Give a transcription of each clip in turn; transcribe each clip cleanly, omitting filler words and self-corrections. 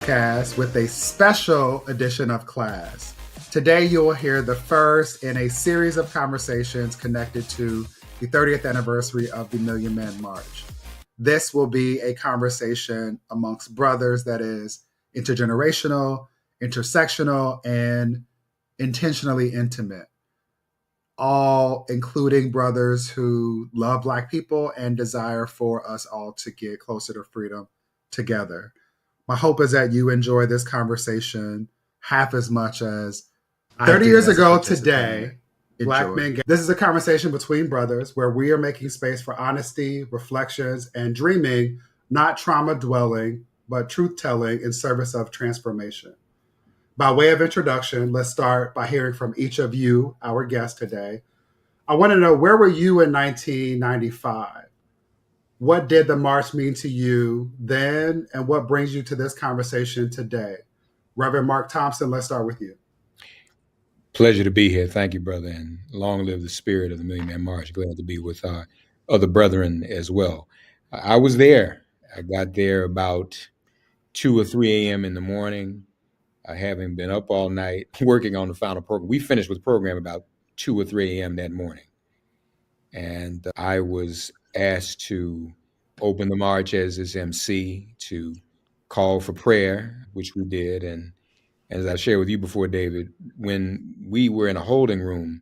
Cast with a special edition of Class. Today, you will hear the first in a series of conversations connected to the 30th anniversary of the Million Man March. This will be a conversation amongst brothers that is intergenerational, intersectional, and intentionally intimate, all including brothers who love Black people and desire for us all to get closer to freedom together. My hope is that you enjoy this conversation half as much as 30 years ago today, Black men. This is a conversation between brothers where we are making space for honesty, reflections, and dreaming, not trauma dwelling, but truth telling in service of transformation. By way of introduction, let's start by hearing from each of you, our guests today. I want to know, where were you in 1995? What did the march mean to you then, and what brings you to this conversation today? Reverend Mark Thompson, let's start with you. Pleasure to be here. Thank you, brother, and long live the spirit of the Million Man March. Glad to be with our other brethren as well. I was there. I got there about 2 or 3 a.m. in the morning, having been up all night working on the final program. We finished with the program about 2 or 3 a.m. that morning. And I was asked to open the march as its MC, to call for prayer, which we did. And as I shared with you before, David, when we were in a holding room,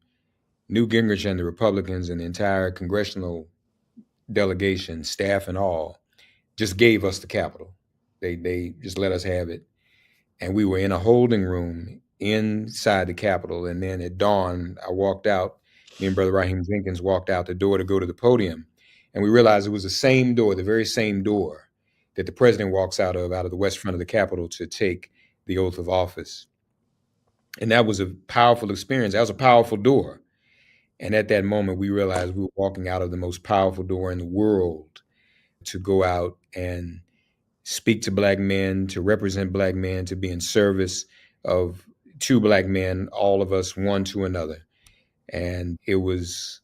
Newt Gingrich and the Republicans and the entire congressional delegation, staff and all, just gave us the Capitol. They just let us have it. And we were in a holding room inside the Capitol. And then at dawn, I walked out. Me and Brother Raheem Jenkins walked out the door to go to the podium. And we realized it was the same door, the very same door that the president walks out of the west front of the Capitol to take the oath of office. And that was a powerful experience. That was a powerful door. And at that moment, we realized we were walking out of the most powerful door in the world to go out and speak to Black men, to represent Black men, to be in service of two Black men, all of us, one to another. And it was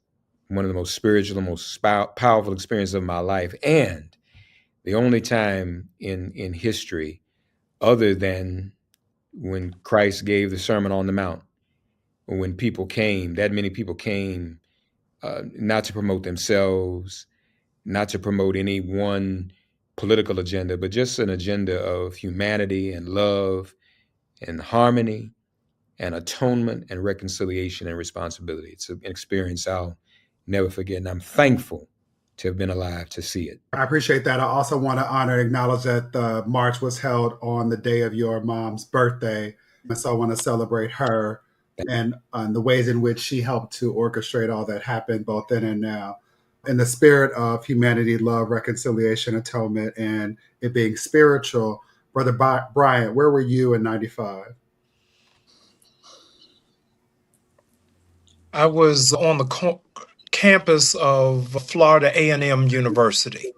one of the most spiritual, most powerful experiences of my life. And the only time in history, other than when Christ gave the Sermon on the Mount, when people came, that many people came, not to promote themselves, not to promote any one political agenda, but just an agenda of humanity and love and harmony and atonement and reconciliation and responsibility. It's an experience I'll never forget, and I'm thankful to have been alive to see it. I appreciate that. I also want to honor and acknowledge that the march was held on the day of your mom's birthday, and so I want to celebrate her and the ways in which she helped to orchestrate all that happened both then and now. In the spirit of humanity, love, reconciliation, atonement, and it being spiritual, Brother Bryant, where were you in 95? I was on the campus of Florida A&M University.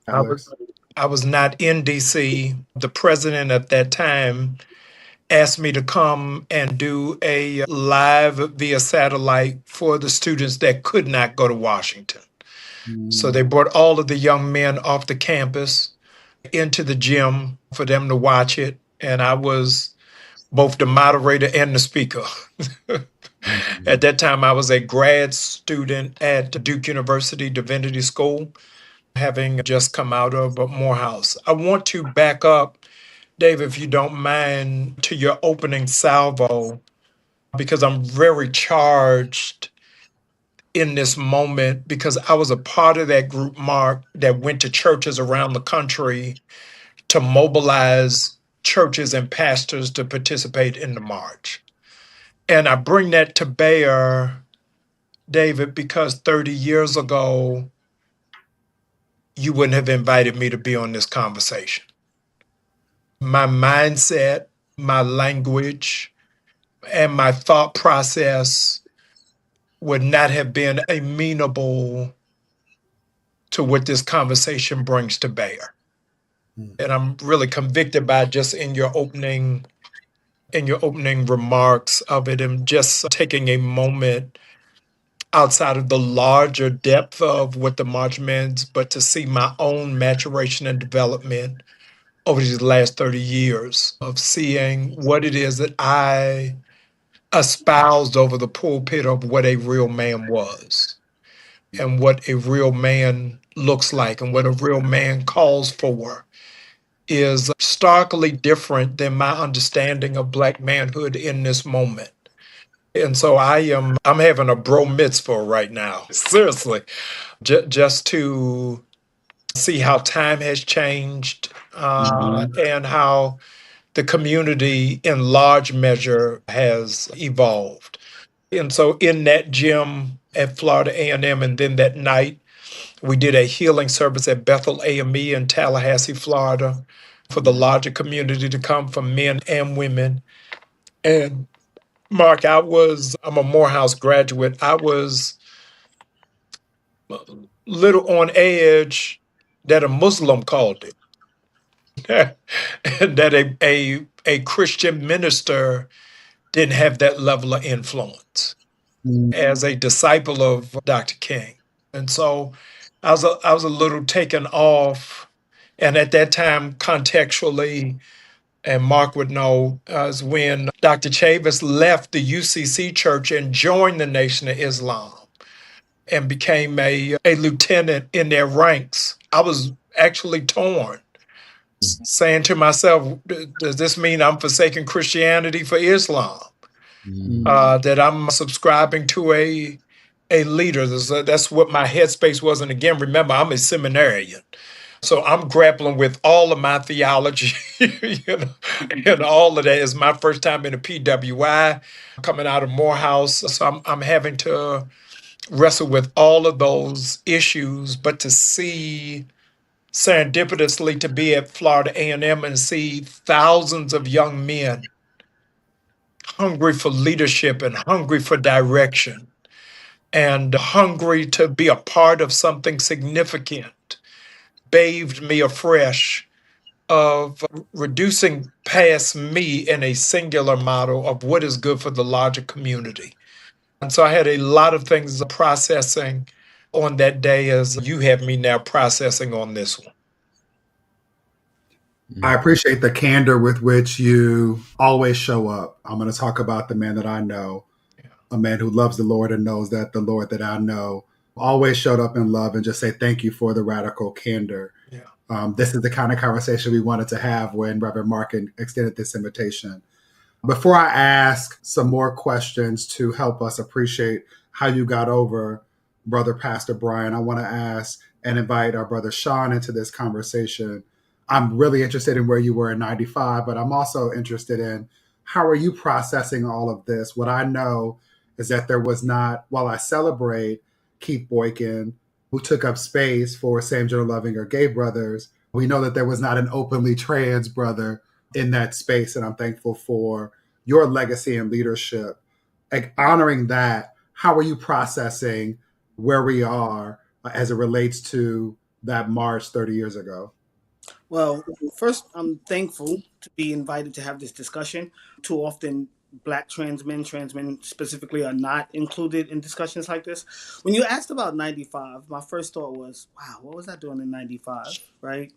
I was not in D.C. The president at that time asked me to come and do a live via satellite for the students that could not go to Washington. So they brought all of the young men off the campus into the gym for them to watch it. And I was both the moderator and the speaker. At that time, I was a grad student at Duke University Divinity School, having just come out of Morehouse. I want to back up, Dave, if you don't mind, to your opening salvo, because I'm very charged in this moment, because I was a part of that group, Mark, that went to churches around the country to mobilize churches and pastors to participate in the march. And I bring that to bear, David, because 30 years ago, you wouldn't have invited me to be on this conversation. My mindset, my language, and my thought process would not have been amenable to what this conversation brings to bear. And I'm really convicted by just in your opening remarks of it, and just taking a moment outside of the larger depth of what the march means, but to see my own maturation and development over these last 30 years of seeing what it is that I espoused over the pulpit of what a real man was and what a real man looks like and what a real man calls for is starkly different than my understanding of Black manhood in this moment. And so I'm having a bro mitzvah right now, seriously, just to see how time has changed and how the community in large measure has evolved. And so in that gym at Florida A&M, and then that night we did a healing service at Bethel AME in Tallahassee, Florida, for the larger community to come from men and women. And Mark, I'm a Morehouse graduate. I was a little on edge that a Muslim called it. And that a Christian minister didn't have that level of influence as a disciple of Dr. King. And so I was a little taken off. And at that time, contextually, and Mark would know, is when Dr. Chavis left the UCC church and joined the Nation of Islam and became a lieutenant in their ranks. I was actually torn, saying to myself, does this mean I'm forsaking Christianity for Islam? That I'm subscribing to a leader. That's what my headspace was. And again, remember, I'm a seminarian. So I'm grappling with all of my theology, and all of that is my first time in a PWI, coming out of Morehouse. So I'm having to wrestle with all of those issues, but to see serendipitously to be at Florida A&M and see thousands of young men hungry for leadership and hungry for direction and hungry to be a part of something significant bathed me afresh of reducing past me in a singular model of what is good for the larger community. And so I had a lot of things processing on that day as you have me now processing on this one. I appreciate the candor with which you always show up. I'm going to talk about the man that I know, a man who loves the Lord and knows that the Lord that I know always showed up in love, and just say thank you for the radical candor. Yeah. This is the kind of conversation we wanted to have when Reverend Mark extended this invitation. Before I ask some more questions to help us appreciate how you got over Brother Pastor Brian, I want to ask and invite our brother Sean into this conversation. I'm really interested in where you were in 95, but I'm also interested in how are you processing all of this? What I know is that there was not, while I celebrate Keith Boykin, who took up space for Sam General Loving or Gay Brothers, we know that there was not an openly trans brother in that space. And I'm thankful for your legacy and leadership. Like, honoring that, how are you processing where we are as it relates to that march 30 years ago? Well, first, I'm thankful to be invited to have this discussion. Too often, Black trans men specifically, are not included in discussions like this. When you asked about 95, my first thought was, wow, what was I doing in 95, right?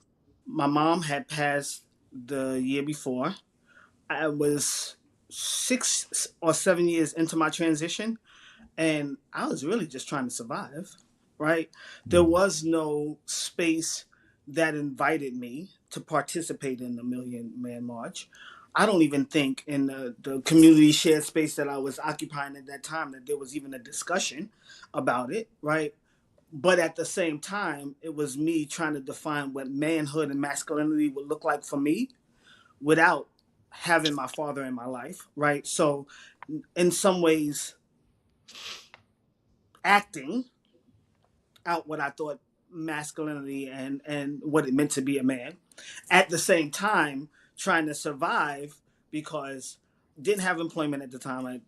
My mom had passed the year before. I was 6 or 7 years into my transition, and I was really just trying to survive, right? There was no space that invited me to participate in the Million Man March. I don't even think in the community shared space that I was occupying at that time that there was even a discussion about it, right? But at the same time, it was me trying to define what manhood and masculinity would look like for me without having my father in my life, right? So in some ways, acting out what I thought masculinity and what it meant to be a man. At the same time, trying to survive because didn't have employment at the time.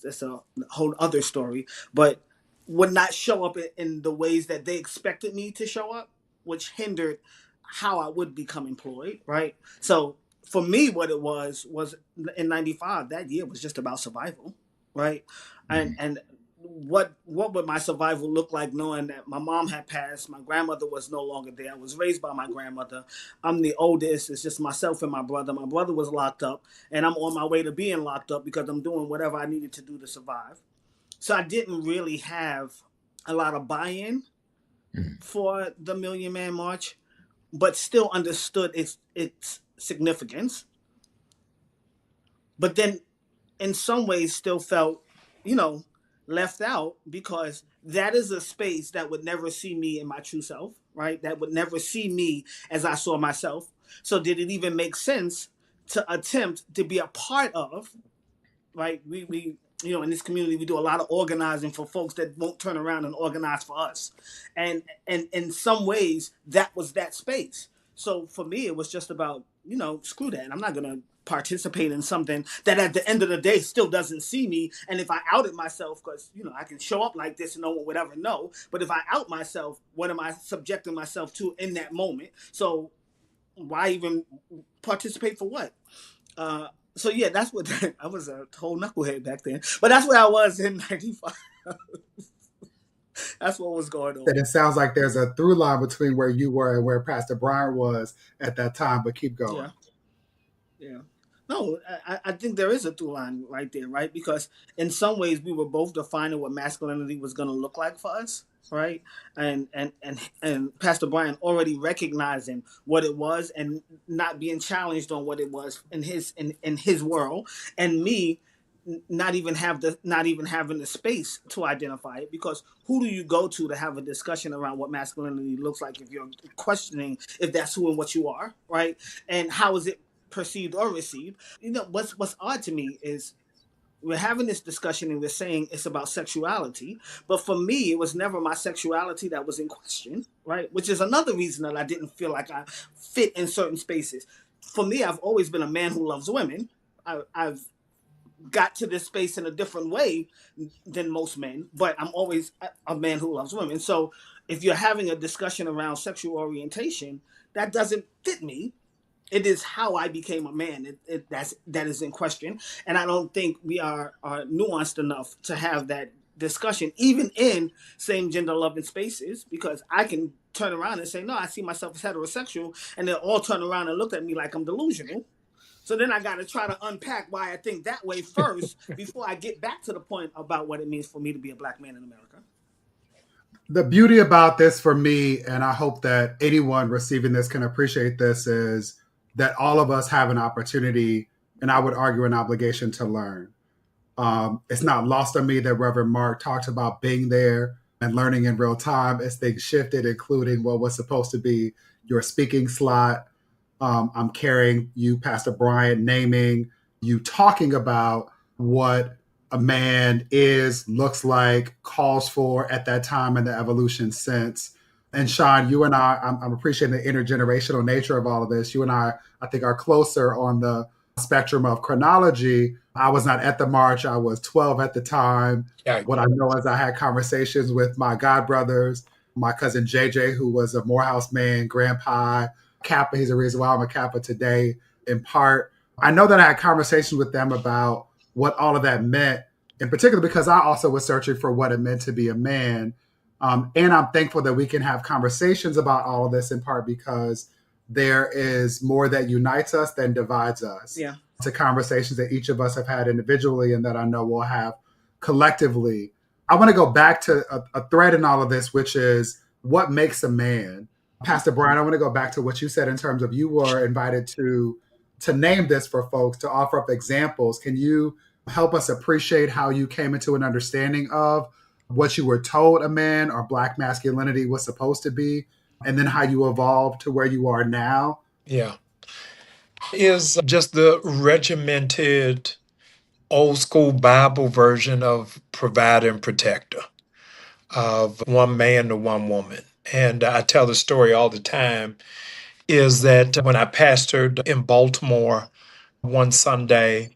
That's a whole other story, but would not show up in the ways that they expected me to show up, which hindered how I would become employed, right? So for me, what it was in 95, that year was just about survival, right? And what would my survival look like knowing that my mom had passed, my grandmother was no longer there. I was raised by my grandmother. I'm the oldest. It's just myself and my brother. My brother was locked up, and I'm on my way to being locked up because I'm doing whatever I needed to do to survive. So I didn't really have a lot of buy-in for the Million Man March, but still understood its significance. But then in some ways still felt, you know, left out because that is a space that would never see me in my true self, right? That would never see me as I saw myself. So did it even make sense to attempt to be a part of, right? We in this community we do a lot of organizing for folks that won't turn around and organize for us. And in some ways that was that space. So for me it was just about, screw that. I'm not gonna participate in something that at the end of the day still doesn't see me. And if I outed myself, because I can show up like this and no one would ever know, but if I out myself, what am I subjecting myself to in that moment? So why even participate for what? So yeah, that's what I was, a whole knucklehead back then, but that's where I was in '95. That's what was going on. And it sounds like there's a through line between where you were and where Pastor Brian was at that time, but keep going. Yeah. No, I think there is a through line right there, right? Because in some ways we were both defining what masculinity was going to look like for us, right? And Pastor Brian already recognizing what it was and not being challenged on what it was in his world, and me not even having the space to identify it, because who do you go to have a discussion around what masculinity looks like if you're questioning if that's who and what you are, right? And how is it perceived or received? What's odd to me is we're having this discussion and we're saying it's about sexuality, but for me it was never my sexuality that was in question, right? Which is another reason that I didn't feel like I fit in certain spaces. For me, I've always been a man who loves women. I've got to this space in a different way than most men, but I'm always a man who loves women. So if you're having a discussion around sexual orientation, that doesn't fit me. It is how I became a man that is in question, and I don't think we are nuanced enough to have that discussion, even in same gender loving spaces, because I can turn around and say, no, I see myself as heterosexual, and they'll all turn around and look at me like I'm delusional. So then I got to try to unpack why I think that way first before I get back to the point about what it means for me to be a black man in America. The beauty about this for me, and I hope that anyone receiving this can appreciate this, is that all of us have an opportunity, and I would argue an obligation, to learn. It's not lost on me that Reverend Mark talked about being there and learning in real time as things shifted, including what was supposed to be your speaking slot. I'm carrying you, Pastor Brian, naming you, talking about what a man is, looks like, calls for at that time in the evolution sense. And Sean, you and I'm appreciating the intergenerational nature of all of this. You and I think, are closer on the spectrum of chronology. I was not at the march. I was 12 at the time. Yeah. What I know is I had conversations with my godbrothers, my cousin JJ, who was a Morehouse man, grandpa, Kappa. He's the reason why I'm a Kappa today, in part. I know that I had conversations with them about what all of that meant, in particular because I also was searching for what it meant to be a man. And I'm thankful that we can have conversations about all of this, in part because there is more that unites us than divides us. Yeah. To conversations that each of us have had individually and that I know we'll have collectively. I want to go back to a thread in all of this, which is what makes a man. Pastor Brian, I want to go back to what you said in terms of you were invited to name this for folks, to offer up examples. Can you help us appreciate how you came into an understanding of what you were told a man or Black masculinity was supposed to be, and then how you evolved to where you are now? Yeah. Is just the regimented old school Bible version of provider and protector, of one man to one woman. And I tell the story all the time, is that when I pastored in Baltimore one Sunday,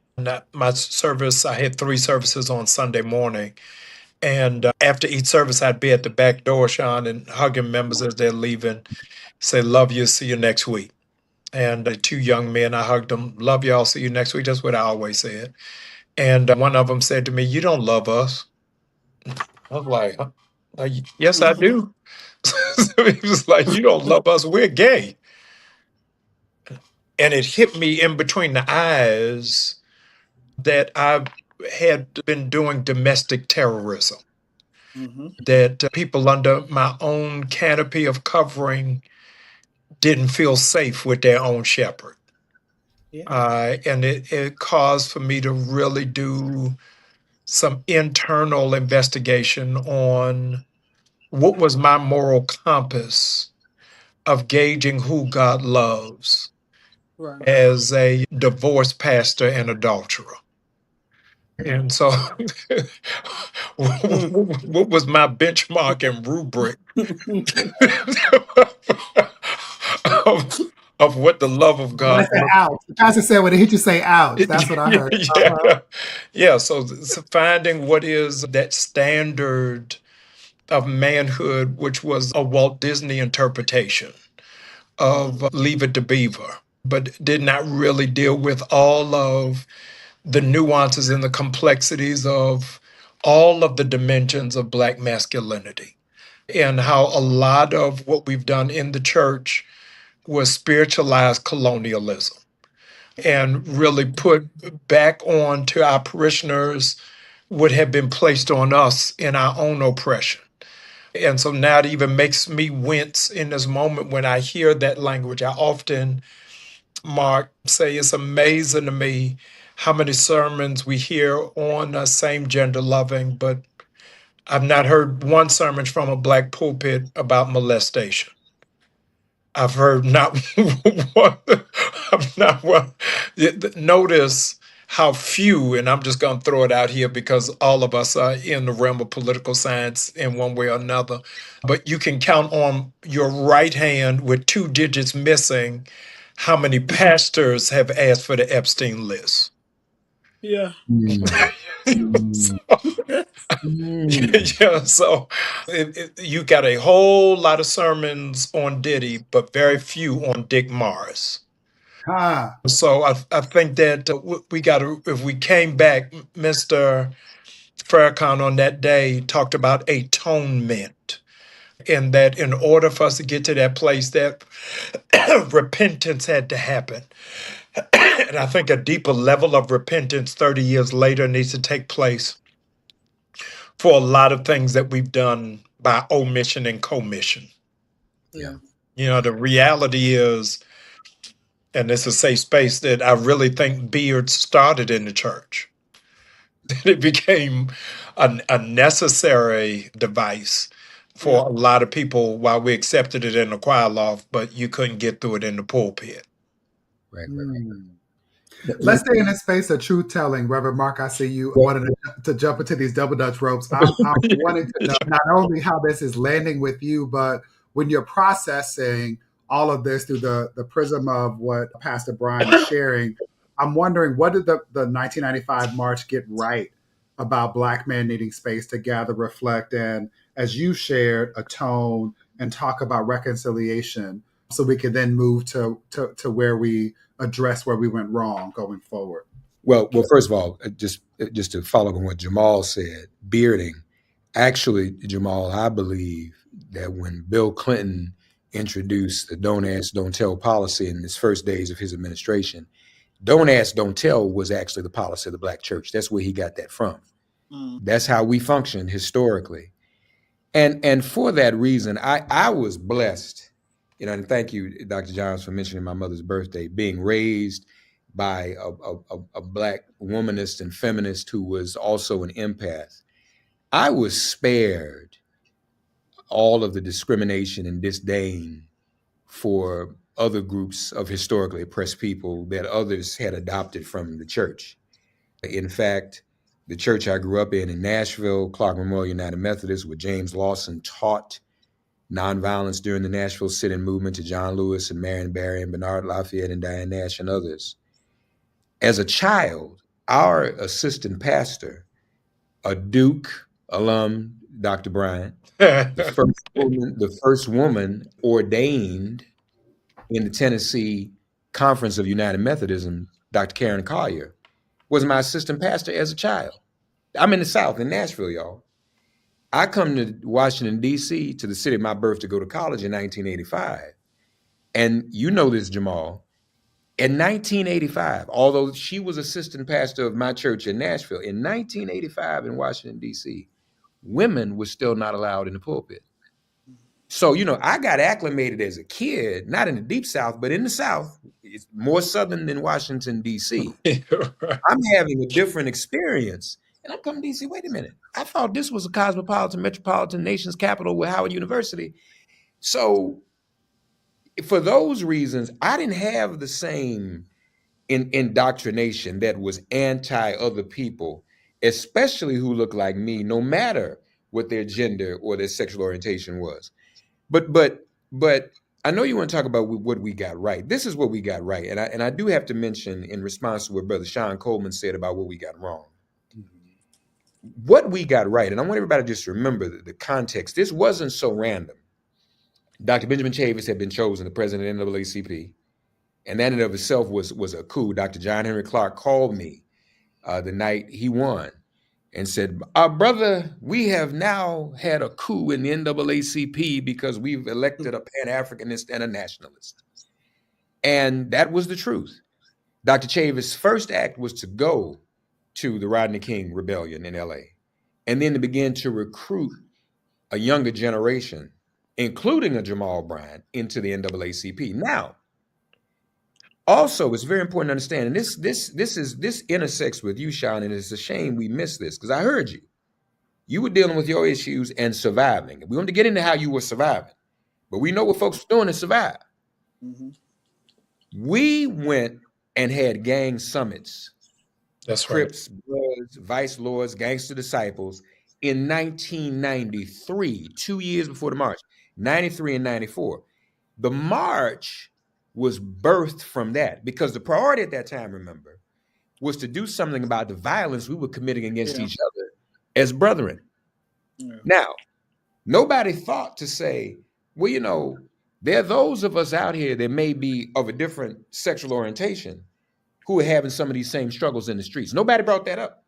my service, I had 3 services on Sunday morning. And after each service, I'd be at the back door, Sean, and hugging members as they're leaving, say, love you, see you next week. And 2 young men, I hugged them, love y'all, see you next week. That's what I always said. And one of them said to me, you don't love us. I was like, yes, I do. He was like, you don't love us, we're gay. And it hit me in between the eyes that I had been doing domestic terrorism, that people under my own canopy of covering didn't feel safe with their own shepherd. And it caused for me to really do some internal investigation on what was my moral compass of gauging who God loves as a divorced pastor and adulterer. And so, what was my benchmark and rubric of what the love of God was? Ouch. The pastor said when it hit you, say ouch. That's what I heard. Yeah. So finding what is that standard of manhood, which was a Walt Disney interpretation of Leave It to Beaver, but did not really deal with all of the nuances and the complexities of all of the dimensions of Black masculinity, and how a lot of what we've done in the church was spiritualized colonialism and really put back on to our parishioners what had been placed on us in our own oppression. And so now it even makes me wince in this moment when I hear that language. I often, Mark, say it's amazing to me how many sermons we hear on same gender loving, but I've not heard one sermon from a Black pulpit about molestation. I've heard not one. Not one. Notice how few, and I'm just going to throw it out here because all of us are in the realm of political science in one way or another, but you can count on your right hand with 2 digits missing how many pastors have asked for the Epstein list. Yeah. So you got a whole lot of sermons on Diddy, but very few on Dick Morris. So I think that we got to, if we came back, Mr. Farrakhan on that day talked about atonement, and that in order for us to get to that place, that repentance had to happen. And I think a deeper level of repentance 30 years later needs to take place for a lot of things that we've done by omission and commission. Yeah. You know, the reality is, and it's a safe space, that I really think beards started in the church. It became a necessary device for a lot of people while we accepted it in the choir loft, but you couldn't get through it in the pulpit. Right. Let's stay in the space of truth telling. Reverend Mark, I see you wanted to jump into these double Dutch ropes. I'm wanting to know not only how this is landing with you, but when you're processing all of this through the prism of what Pastor Brian is sharing, I'm wondering, what did the 1995 March get right about Black men needing space to gather, reflect, and, as you shared, atone and talk about reconciliation, so we can then move to where we address where we went wrong going forward? Well, first of all, just to follow up on what Jamal said, bearding. Actually, Jamal, I believe that when Bill Clinton introduced the Don't Ask, Don't Tell policy in his first days of his administration, Don't Ask, Don't Tell was actually the policy of the Black church. That's where he got that from. That's how we function historically. And for that reason, I was blessed. You know, and thank you, Dr. Johns, for mentioning my mother's birthday, being raised by a Black womanist and feminist who was also an empath. I was spared all of the discrimination and disdain for other groups of historically oppressed people that others had adopted from the church. In fact, the church I grew up in Nashville, Clark Memorial United Methodist, where James Lawson taught nonviolence during the Nashville sit-in movement to John Lewis and Marion Barry and Bernard Lafayette and Diane Nash and others. As a child, our assistant pastor, a Duke alum, Dr. Bryant, the first woman ordained in the Tennessee Conference of United Methodism, Dr. Karen Collier, was my assistant pastor as a child. I'm in the South, in Nashville, y'all. I come to Washington, D.C., to the city of my birth to go to college in 1985. And you know this, Jamal. In 1985, although she was assistant pastor of my church in Nashville, in 1985 in Washington, D.C., women were still not allowed in the pulpit. So, I got acclimated as a kid, not in the deep South, but in the South. It's more Southern than Washington, D.C. Right. I'm having a different experience. And I'm coming to D.C., wait a minute. I thought this was a cosmopolitan, metropolitan nation's capital with Howard University. So for those reasons, I didn't have the same indoctrination that was anti other people, especially who look like me, no matter what their gender or their sexual orientation was. But I know you want to talk about what we got right. This is what we got right. And I do have to mention, in response to what Brother Sean Coleman said about what we got wrong. What we got right, and I want everybody to just remember the context. This wasn't so random. Dr. Benjamin Chavis had been chosen the president of the NAACP, and that in and of itself was a coup. Dr. John Henry Clark called me the night he won and said, brother, we have now had a coup in the NAACP because we've elected a Pan-Africanist and a nationalist. And that was the truth. Dr. Chavis' first act was to go to the Rodney King rebellion in LA, and then to begin to recruit a younger generation, including a Jamal Bryant, into the NAACP. Now, also, it's very important to understand, and this intersects with you, Sean, and it's a shame we missed this, because I heard you. You were dealing with your issues and surviving. We want to get into how you were surviving, but we know what folks were doing to survive. Mm-hmm. We went and had gang summits. That's Crips, right. Bloods, Vice Lords, Gangster Disciples in 1993, 2 years before the march, 93 and 94. The march was birthed from that, because the priority at that time, remember, was to do something about the violence we were committing against each other as brethren. Yeah. Now, nobody thought to say, well, there are those of us out here that may be of a different sexual orientation who are having some of these same struggles in the streets. Nobody brought that up.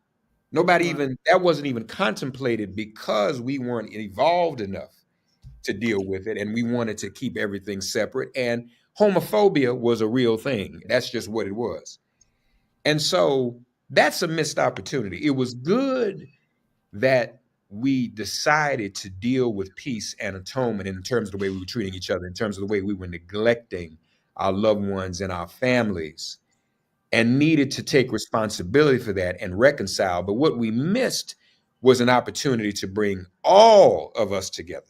Nobody that wasn't even contemplated, because we weren't evolved enough to deal with it, and we wanted to keep everything separate. And homophobia was a real thing. That's just what it was. And so that's a missed opportunity. It was good that we decided to deal with peace and atonement in terms of the way we were treating each other, in terms of the way we were neglecting our loved ones and our families, and needed to take responsibility for that and reconcile. But what we missed was an opportunity to bring all of us together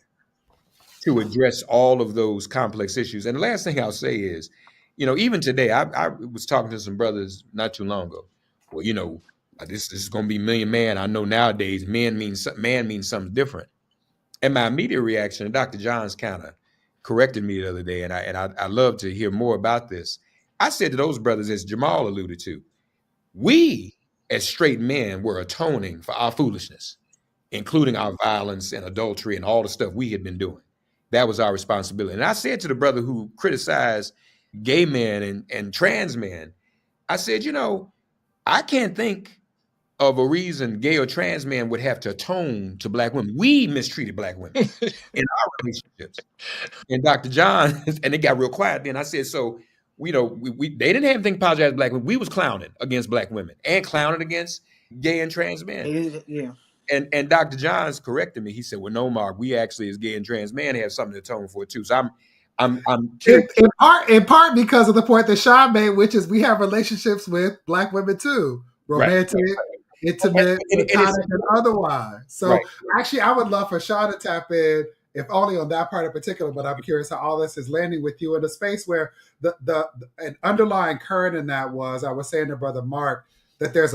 to address all of those complex issues. And the last thing I'll say is, even today, I was talking to some brothers not too long ago. Well, this is going to be Million Man. I know nowadays man means something different. And my immediate reaction, and Dr. Johns kind of corrected me the other day, and I love to hear more about this. I said to those brothers, as Jamal alluded to, we as straight men were atoning for our foolishness, including our violence and adultery and all the stuff we had been doing. That was our responsibility. And I said to the brother who criticized gay men and trans men, I said, I can't think of a reason gay or trans men would have to atone to Black women. We mistreated Black women in our relationships. And Dr. John, and it got real quiet then. I said, so, they didn't have anything to apologize to Black women. We was clowning against Black women and clowning against gay and trans men. Yeah. And Dr. Johns corrected me. He said, well, no, Mark, we actually as gay and trans men have something to atone for too. So I'm in part because of the point that Sean made, which is we have relationships with Black women too, romantic, intimate, platonic, and otherwise. So actually, I would love for Sean to tap in, if only on that part in particular. But I'm curious how all this is landing with you in a space where an underlying current in that was, I was saying to Brother Mark, that there's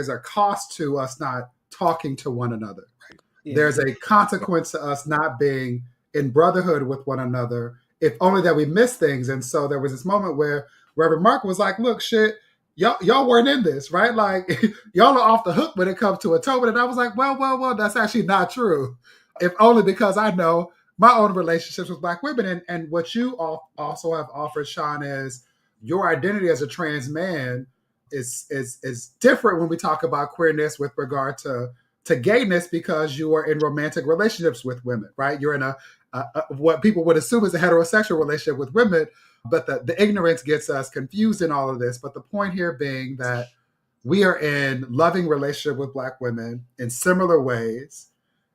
a cost to us not talking to one another. Right. Yeah. There's a consequence to us not being in brotherhood with one another, if only that we miss things. And so there was this moment where Reverend Mark was like, look, shit, y'all weren't in this, right? Like, y'all are off the hook when it comes to atonement. And I was like, well, that's actually not true. If only because I know my own relationships with Black women. And what you also have offered, Sean, is your identity as a trans man is different when we talk about queerness with regard to to gayness because you are in romantic relationships with women, right? You're in a what people would assume is a heterosexual relationship with women, but the ignorance gets us confused in all of this. But the point here being that we are in loving relationship with Black women in similar ways,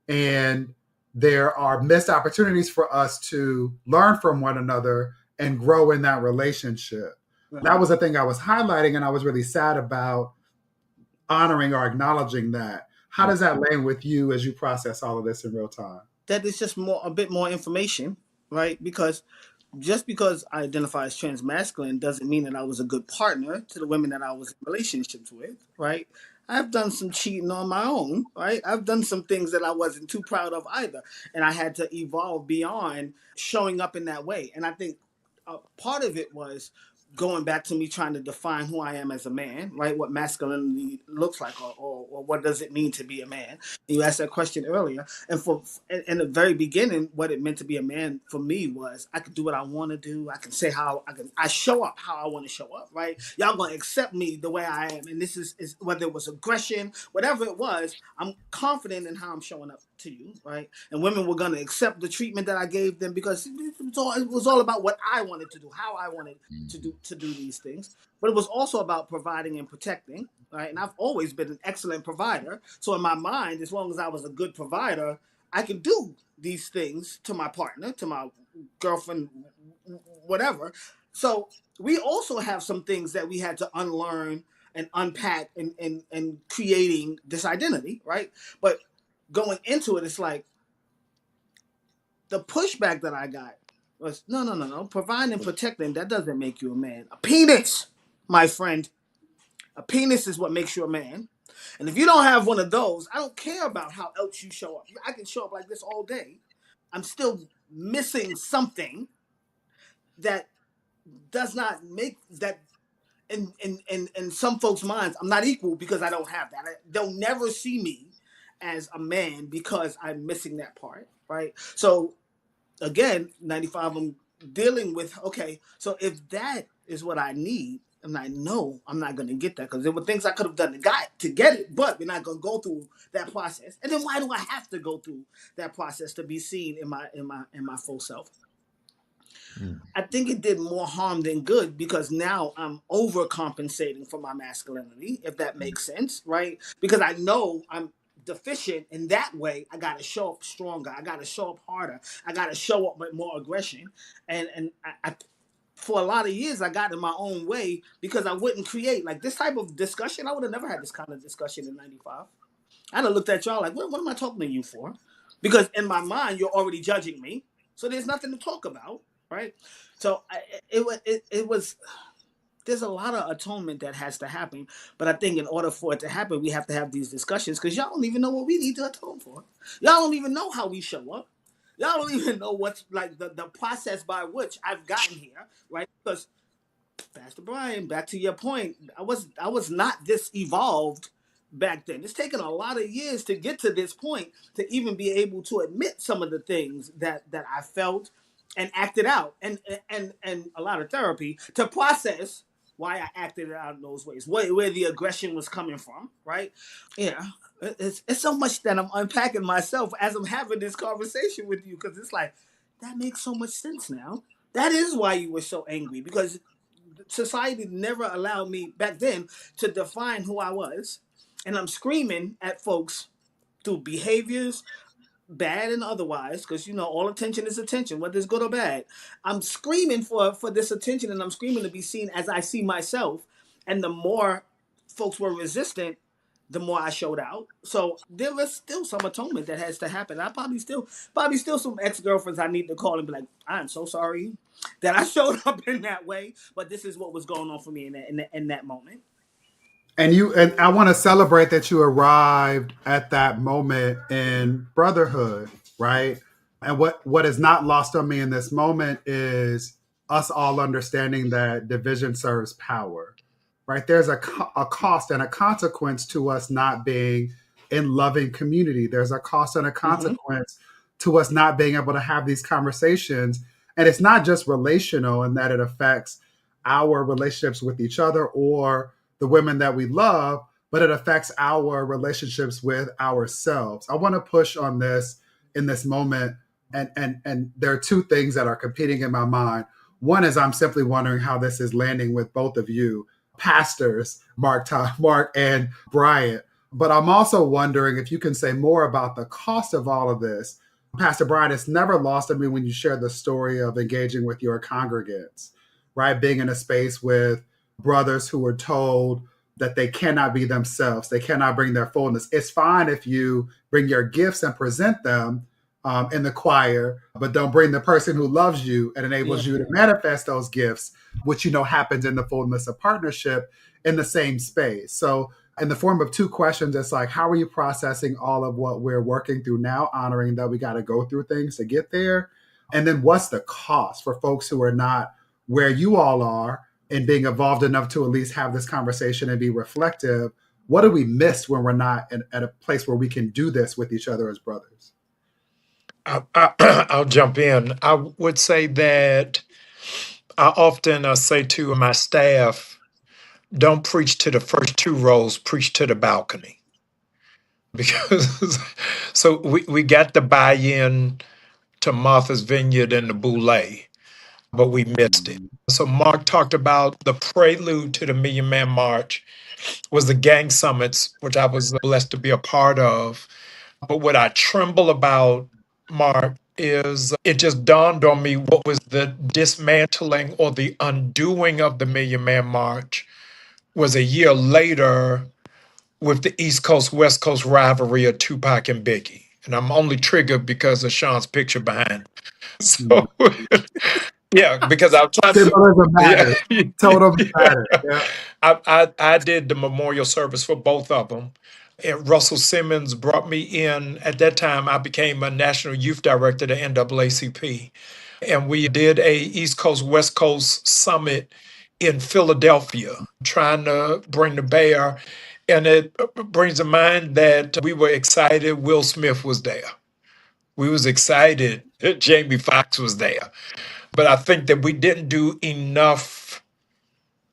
and there are missed opportunities for us to learn from one another and grow in that relationship. That was the thing I was highlighting, and I was really sad about honoring or acknowledging that. How does that land with you as you process all of this in real time? That is just a bit more information, right? Because just because I identify as transmasculine doesn't mean that I was a good partner to the women that I was in relationships with, right? I've done some cheating on my own, right? I've done some things that I wasn't too proud of either. And I had to evolve beyond showing up in that way. And I think part of it was going back to me trying to define who I am as a man, right? What masculinity looks like, or what does it mean to be a man? You asked that question earlier, and in the very beginning, what it meant to be a man for me was I could do what I want to do. I can say how I show up how I want to show up, right? Y'all gonna accept me the way I am, and this is whether it was aggression, whatever it was. I'm confident in how I'm showing up to you, right? And women were gonna accept the treatment that I gave them because it was all about what I wanted to do, how I wanted to do these things. But it was also about providing and protecting, right? And I've always been an excellent provider. So in my mind, as long as I was a good provider, I could do these things to my partner, to my girlfriend, whatever. So we also have some things that we had to unlearn and unpack and creating this identity, right? But going into it, it's like the pushback that I got was no. Providing and protecting, that doesn't make you a man. A penis, my friend. A penis is what makes you a man. And if you don't have one of those, I don't care about how else you show up. I can show up like this all day. I'm still missing something that does not make that in some folks' minds, I'm not equal because I don't have that. They'll never see me as a man because I'm missing that part, right? So again, 95, I'm dealing with, okay, so if that is what I need, and I know I'm not going to get that because there were things I could have done to get it, but we're not going to go through that process. And then why do I have to go through that process to be seen in my full self? I think it did more harm than good because now I'm overcompensating for my masculinity, if that makes sense, right? Because I know I'm deficient in that way. I got to show up stronger. I got to show up harder. I got to show up with more aggression. And I for a lot of years, I got in my own way because I wouldn't create like this type of discussion. I would have never had this kind of discussion in 95. I'd have looked at y'all like, what am I talking to you for? Because in my mind, you're already judging me. So there's nothing to talk about, right? So it was, there's a lot of atonement that has to happen. But I think in order for it to happen, we have to have these discussions because y'all don't even know what we need to atone for. Y'all don't even know how we show up. Y'all don't even know what's like the process by which I've gotten here, right? Because Pastor Brian, back to your point, I was not this evolved back then. It's taken a lot of years to get to this point to even be able to admit some of the things that I felt and acted out, and a lot of therapy to process why I acted out in those ways, where the aggression was coming from, right? Yeah. It's so much that I'm unpacking myself as I'm having this conversation with you because it's like, that makes so much sense now. That is why you were so angry because society never allowed me back then to define who I was. And I'm screaming at folks through behaviors, bad and otherwise, because all attention is attention, whether it's good or bad. I'm screaming for this attention and I'm screaming to be seen as I see myself. And the more folks were resistant, the more I showed out. So there was still some atonement that has to happen. I probably still some ex-girlfriends I need to call and be like, I'm so sorry that I showed up in that way, but this is what was going on for me in that moment. And I want to celebrate that you arrived at that moment in brotherhood, right? And what is not lost on me in this moment is us all understanding that division serves power. Right, there's a cost and a consequence to us not being in loving community. There's a cost and a consequence to us not being able to have these conversations. And it's not just relational in that it affects our relationships with each other or the women that we love, but it affects our relationships with ourselves. I want to push on this in this moment. And there are two things that are competing in my mind. One is I'm simply wondering how this is landing with both of you, pastors, Mark and Bryant. But I'm also wondering if you can say more about the cost of all of this. Pastor Bryant, it's never lost on me when you share the story of engaging with your congregants, right? Being in a space with brothers who were told that they cannot be themselves. They cannot bring their fullness. It's fine if you bring your gifts and present them in the choir, but don't bring the person who loves you and enables you to manifest those gifts, which happens in the fullness of partnership in the same space. So in the form of two questions, it's like, how are you processing all of what we're working through now, honoring that we got to go through things to get there? And then what's the cost for folks who are not where you all are and being involved enough to at least have this conversation and be reflective? What do we miss when we're not at a place where we can do this with each other as brothers? I'll jump in. I would say that I often say to my staff, don't preach to the first two rows, preach to the balcony. Because so we got the buy-in to Martha's Vineyard and the Boule, but we missed it. So Mark talked about the prelude to the Million Man March was the gang summits, which I was blessed to be a part of. But what I tremble about, Mark, is it just dawned on me what was the dismantling or the undoing of the Million Man March was a year later with the East Coast, West Coast rivalry of Tupac and Biggie. And I'm only triggered because of Sean's picture behind. So, yeah, because I'm trying to. Totally matter. Yeah. I did the memorial service for both of them. And Russell Simmons brought me in. At that time, I became a national youth director to NAACP. And we did a East Coast, West Coast summit in Philadelphia, trying to bring to bear. And it brings to mind that we were excited Will Smith was there. We was excited that Jamie Foxx was there. But I think that we didn't do enough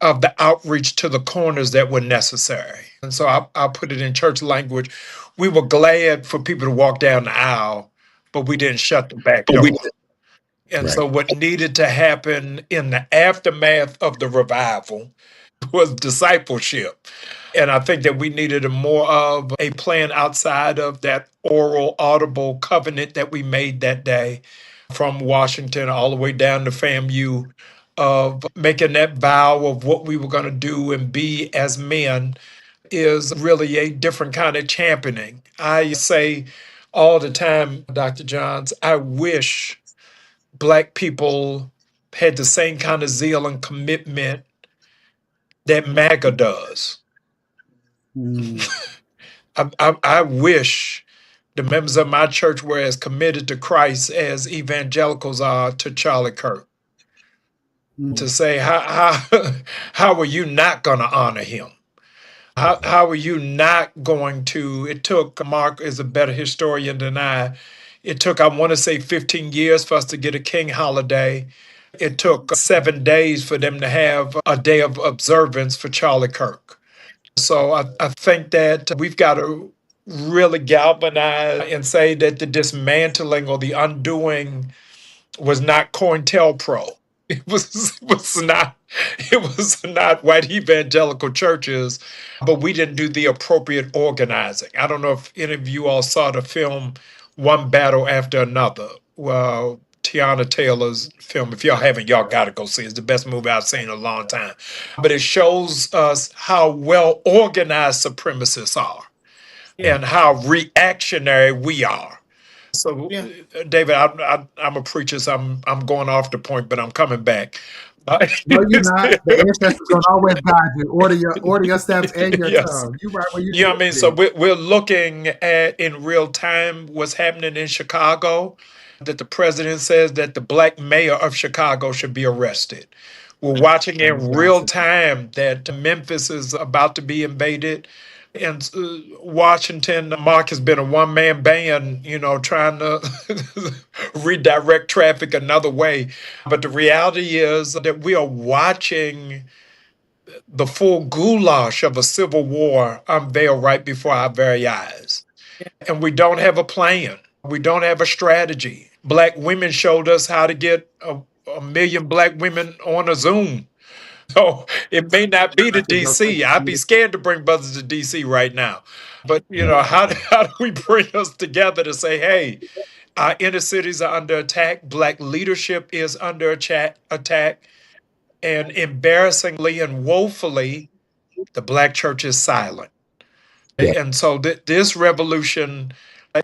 of the outreach to the corners that were necessary. And so I'll put it in church language. We were glad for people to walk down the aisle, but we didn't shut the back door. And so what needed to happen in the aftermath of the revival was discipleship. And I think that we needed more of a plan outside of that oral, audible covenant that we made that day from Washington all the way down to FAMU, of making that vow of what we were going to do and be as men is really a different kind of championing. I say all the time, Dr. Johns, I wish Black people had the same kind of zeal and commitment that MAGA does. I wish the members of my church were as committed to Christ as evangelicals are to Charlie Kirk. To say, how are you not going to honor him? How are you not going to? It took, Mark is a better historian than I want to say 15 years for us to get a King holiday. It took 7 days for them to have a day of observance for Charlie Kirk. So I think that we've got to really galvanize and say that the dismantling or the undoing was not COINTELPRO. It was not white evangelical churches, but we didn't do the appropriate organizing. I don't know if any of you all saw the film One Battle After Another. Well, Tiana Taylor's film. If y'all haven't, y'all got to go see it. It's the best movie I've seen in a long time. But it shows us how well organized supremacists are and how reactionary we are. So, David, I'm a preacher, so I'm going off the point, but I'm coming back. No, you're not. The ancestors don't always guide you. Order your steps and your tongue. You right where you know what I mean? So we're looking at in real time what's happening in Chicago, that the president says that the Black mayor of Chicago should be arrested. We're watching in real time that Memphis is about to be invaded. And Washington, Mark has been a one-man band, trying to redirect traffic another way. But the reality is that we are watching the full goulash of a civil war unveiled right before our very eyes. And we don't have a plan. We don't have a strategy. Black women showed us how to get a million black women on a Zoom. So it may not be to DC. I'd be scared to bring brothers to DC right now. But how do we bring us together to say, hey, our inner cities are under attack. Black leadership is under attack. And embarrassingly and woefully, the Black church is silent. Yeah. And so this revolution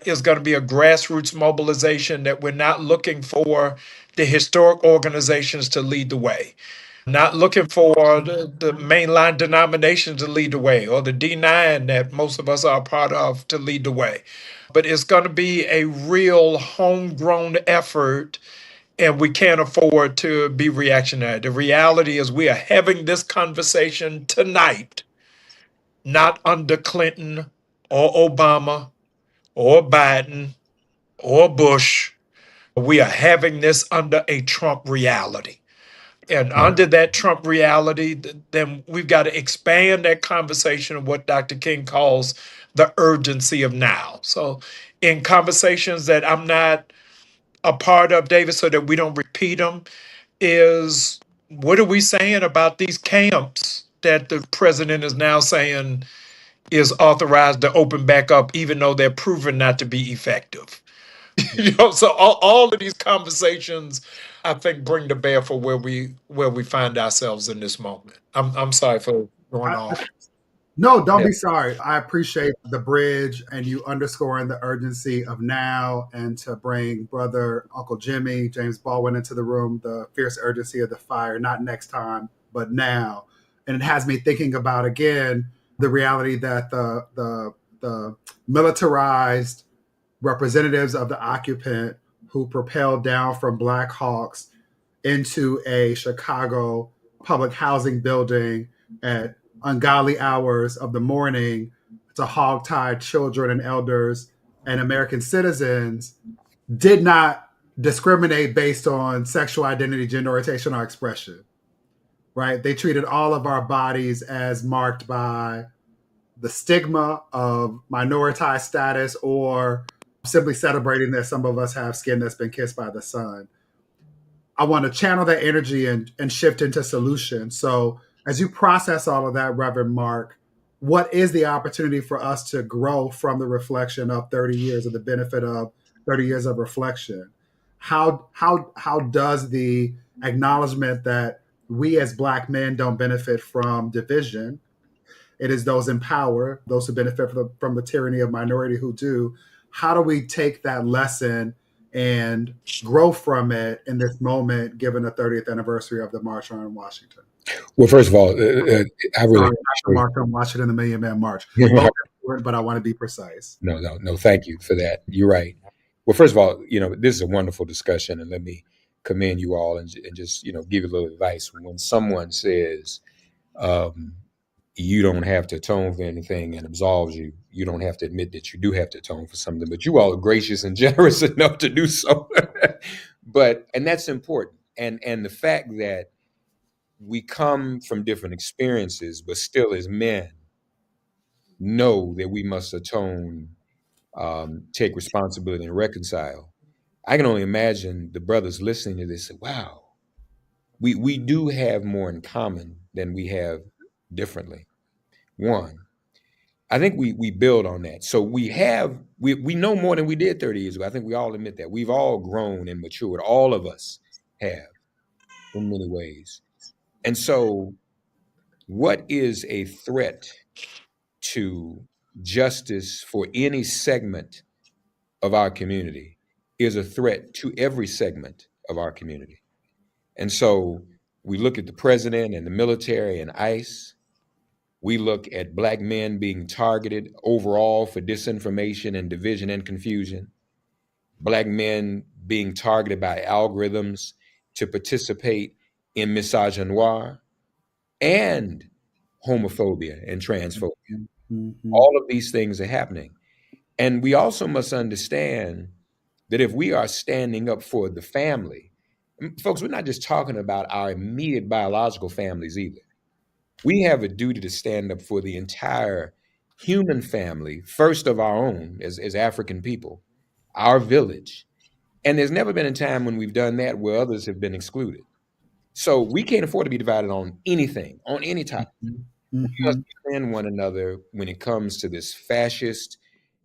is going to be a grassroots mobilization that we're not looking for the historic organizations to lead the way. Not looking for the mainline denominations to lead the way or the D9 that most of us are a part of to lead the way. But it's going to be a real homegrown effort, and we can't afford to be reactionary. The reality is we are having this conversation tonight, not under Clinton or Obama or Biden or Bush. We are having this under a Trump reality. And under that Trump reality, then we've got to expand that conversation of what Dr. King calls the urgency of now. So, in conversations that I'm not a part of, David, so that we don't repeat them, is what are we saying about these camps that the president is now saying is authorized to open back up, even though they're proven not to be effective? So all of these conversations, I think, bring to bear for where we find ourselves in this moment. I'm sorry for going off. No, don't be sorry. I appreciate the bridge and you underscoring the urgency of now, and to bring brother Uncle Jimmy, James Baldwin, into the room, the fierce urgency of the fire, not next time, but now. And it has me thinking about, again, the reality that the militarized representatives of the occupant who propelled down from Black Hawks into a Chicago public housing building at ungodly hours of the morning to hogtie children and elders and American citizens did not discriminate based on sexual identity, gender orientation, or expression, right? They treated all of our bodies as marked by the stigma of minoritized status, or simply celebrating that some of us have skin that's been kissed by the sun. I want to channel that energy and shift into solutions. So as you process all of that, Reverend Mark, what is the opportunity for us to grow from the reflection of 30 years, of the benefit of 30 years of reflection? How does the acknowledgement that we as Black men don't benefit from division, it is those in power, those who benefit from the tyranny of minority who do, how do we take that lesson and grow from it in this moment, given the 30th anniversary of the March on Washington? Well, first of all, I really March on Washington, the Million Man March. But I want to be precise. No. Thank you for that. You're right. Well, first of all, this is a wonderful discussion, and let me commend you all and just give you a little advice. When someone says you don't have to atone for anything and absolves you, you don't have to admit that you do have to atone for something, but you all are gracious and generous enough to do so. And that's important. And the fact that we come from different experiences, but still as men know that we must atone, take responsibility, and reconcile. I can only imagine the brothers listening to this say, wow, we do have more in common than we have differently. One, I think we build on that. So we know more than we did 30 years ago. I think we all admit that. We've all grown and matured. All of us have in many ways. And so what is a threat to justice for any segment of our community is a threat to every segment of our community. And so we look at the president and the military and ICE. We look at Black men being targeted overall for disinformation and division and confusion. Black men being targeted by algorithms to participate in misogynoir and homophobia and transphobia. Mm-hmm. All of these things are happening. And we also must understand that if we are standing up for the family, folks, we're not just talking about our immediate biological families either. We have a duty to stand up for the entire human family, first of our own as African people, our village. And there's never been a time when we've done that where others have been excluded. So we can't afford to be divided on anything, on any topic. Mm-hmm. We must defend one another when it comes to this fascist,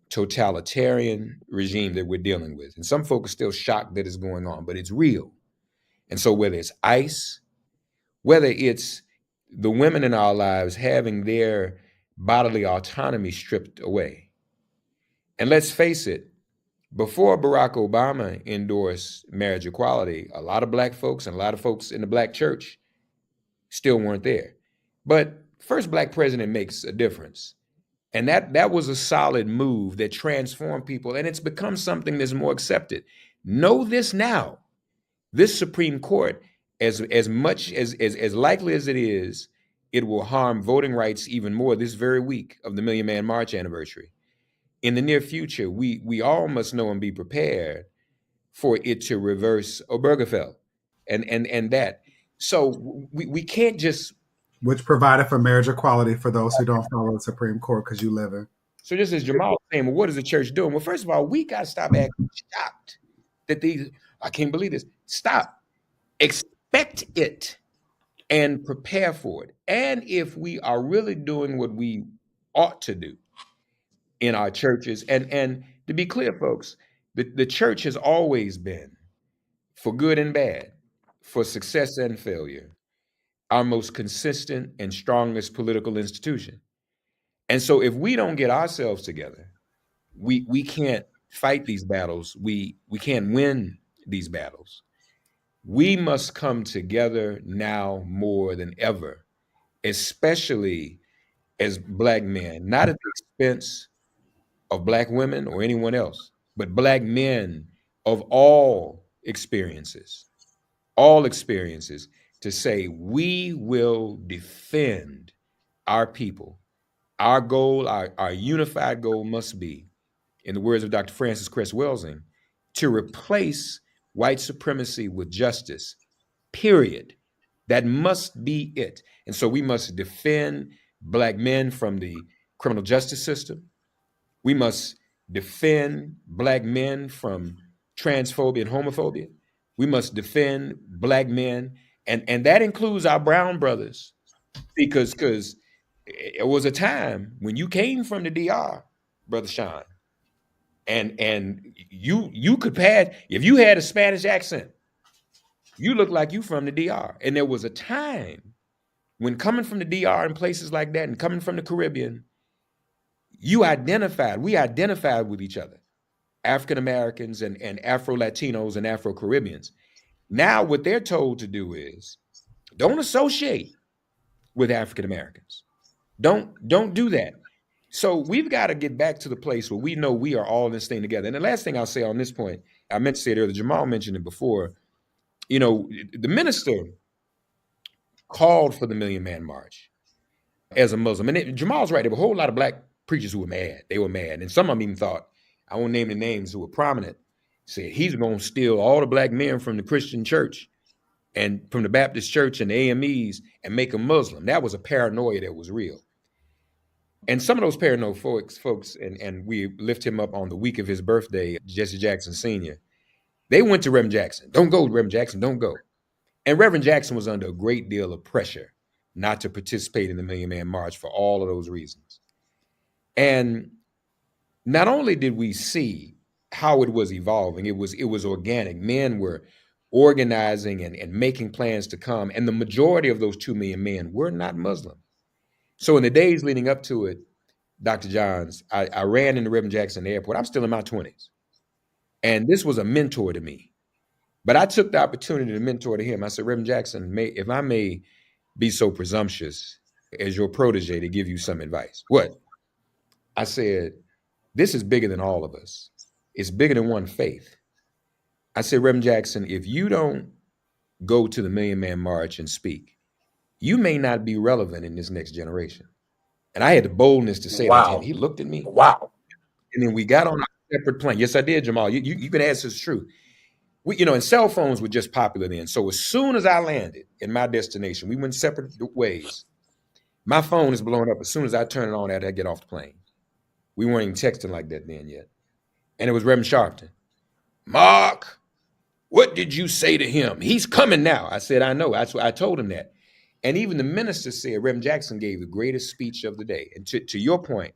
totalitarian regime that we're dealing with. And some folks are still shocked that it's going on, but it's real. And so whether it's ICE, whether it's the women in our lives having their bodily autonomy stripped away. And let's face it, before Barack Obama endorsed marriage equality, a lot of Black folks and a lot of folks in the Black church still weren't there. But first Black president makes a difference. And that was a solid move that transformed people, and it's become something that's more accepted. Know this now. This Supreme Court, as much as likely as it is, it will harm voting rights even more this very week of the Million Man March anniversary. In the near future, we all must know and be prepared for it to reverse Obergefell and that. So we can't just... Which provided for marriage equality for those who don't follow the Supreme Court because you live in. So just as Jamal was saying, well, what is the church doing? Well, first of all, we got to stop acting shocked that I can't believe this. Stop. Expect it and prepare for it. And if we are really doing what we ought to do in our churches, and to be clear, folks, the church has always been, for good and bad, for success and failure, our most consistent and strongest political institution. And so if we don't get ourselves together, we can't fight these battles. We can't win these battles. We must come together now more than ever, especially as Black men, not at the expense of Black women or anyone else, but Black men of all experiences, to say we will defend our people. Our goal, our unified goal must be, in the words of Dr. Frances Cress Welsing, to replace white supremacy with justice, period. That must be it. And so we must defend Black men from the criminal justice system. We must defend Black men from transphobia and homophobia. We must defend Black men, and that includes our brown brothers, because it was a time when you came from the DR, Brother Sean, and you could pass, if you had a Spanish accent, you looked like you from the DR. And there was a time when coming from the DR and places like that and coming from the Caribbean, we identified with each other, African Americans and Afro Latinos and Afro Caribbeans. Now what they're told to do is don't associate with African Americans. Don't do that. So we've got to get back to the place where we know we are all in this thing together. And the last thing I'll say on this point, I meant to say it earlier, Jamal mentioned it before, the minister called for the Million Man March as a Muslim. And Jamal's right, there were a whole lot of Black preachers who were mad. They were mad. And some of them even thought, I won't name the names, who were prominent, said he's going to steal all the Black men from the Christian church and from the Baptist church and the AMEs and make them Muslim. That was a paranoia that was real. And some of those paranoid folks, and we lift him up on the week of his birthday, Jesse Jackson Sr., they went to Reverend Jackson. Don't go, Reverend Jackson, don't go. And Reverend Jackson was under a great deal of pressure not to participate in the Million Man March for all of those reasons. And not only did we see how it was evolving, it was organic. Men were organizing and making plans to come. And the majority of those 2 million men were not Muslim. So in the days leading up to it, Dr. Johns, I ran into Reverend Jackson Airport. I'm still in my 20s. And this was a mentor to me. But I took the opportunity to mentor to him. I said, Reverend Jackson, if I may be so presumptuous as your protege to give you some advice. What? I said, this is bigger than all of us. It's bigger than one faith. I said, Reverend Jackson, if you don't go to the Million Man March and speak, you may not be relevant in this next generation. And I had the boldness to say that to him. He looked at me. Wow. And then we got on a separate plane. Yes, I did, Jamal. You can answer this true. And cell phones were just popular then. So as soon as I landed in my destination, we went separate ways. My phone is blowing up as soon as I turn it on after I get off the plane. We weren't even texting like that then yet. And it was Reverend Sharpton. Mark, what did you say to him? He's coming now. I said, I know. That's why I told him that. And even the minister said, Reverend Jackson gave the greatest speech of the day. And to your point,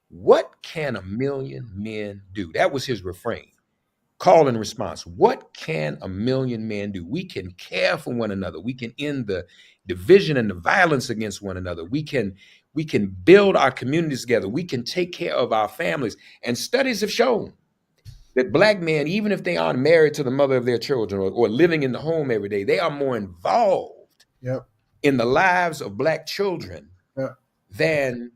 what can a million men do? That was his refrain. Call and response. What can a million men do? We can care for one another. We can end the division and the violence against one another. We can build our communities together. We can take care of our families. And studies have shown that Black men, even if they aren't married to the mother of their children or living in the home every day, they are more involved in the lives of Black children than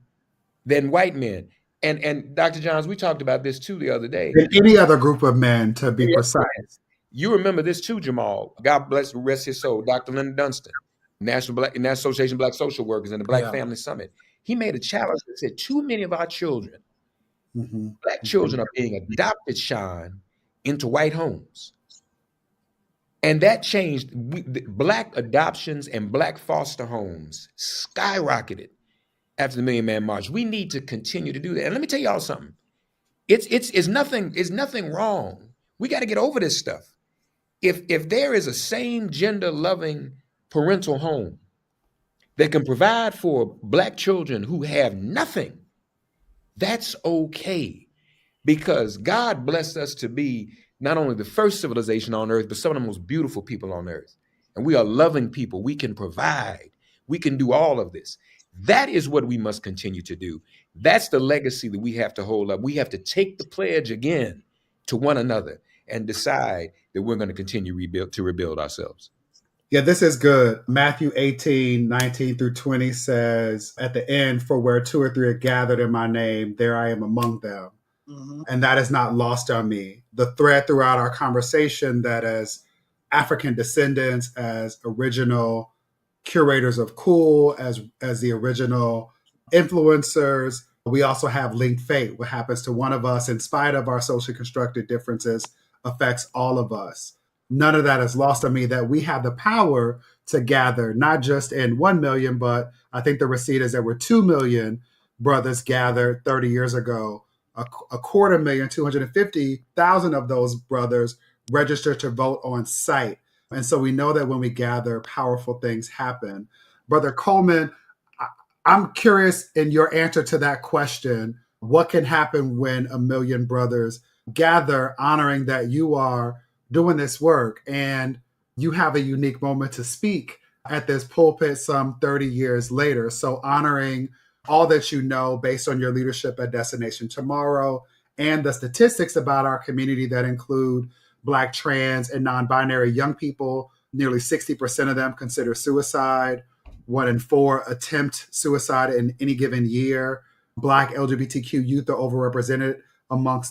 white men. And Dr. Johns, we talked about this too the other day. Than any other group of men, to be precise. You remember this too, Jamal. God bless, rest his soul. Dr. Leonard Dunston, National Association of Black Social Workers and the Black Family Summit. He made a challenge that said too many of our children, Black children, are being adopted, Sean, into white homes. And that changed. Black adoptions and Black foster homes skyrocketed after the Million Man March. We need to continue to do that. And let me tell y'all something. It's nothing wrong. We got to get over this stuff. If there is a same gender loving parental home that can provide for Black children who have nothing, that's okay. Because God blessed us to be not only the first civilization on earth, but some of the most beautiful people on earth. And we are loving people. We can provide. We can do all of this. That is what we must continue to do. That's the legacy that we have to hold up. We have to take the pledge again to one another and decide that we're going to continue to rebuild ourselves. Yeah, this is good. Matthew 18:19-20 says at the end, for where two or three are gathered in my name, there I am among them. And that is not lost on me. The thread throughout our conversation that as African descendants, as original curators of cool, as the original influencers, we also have linked fate. What happens to one of us, in spite of our socially constructed differences, affects all of us. None of that is lost on me, that we have the power to gather, not just in 1 million, but I think the receipt is there were 2 million brothers gathered 30 years ago. A 250,000 of those brothers registered to vote on site. And so we know that when we gather, powerful things happen. Brother Coleman, I'm curious in your answer to that question, what can happen when a million brothers gather, honoring that you are doing this work and you have a unique moment to speak at this pulpit some 30 years later. So honoring all that you know based on your leadership at Destination Tomorrow and the statistics about our community that include Black, trans, and non-binary young people. Nearly 60% of them consider suicide. 1 in 4 attempt suicide in any given year. Black LGBTQ youth are overrepresented among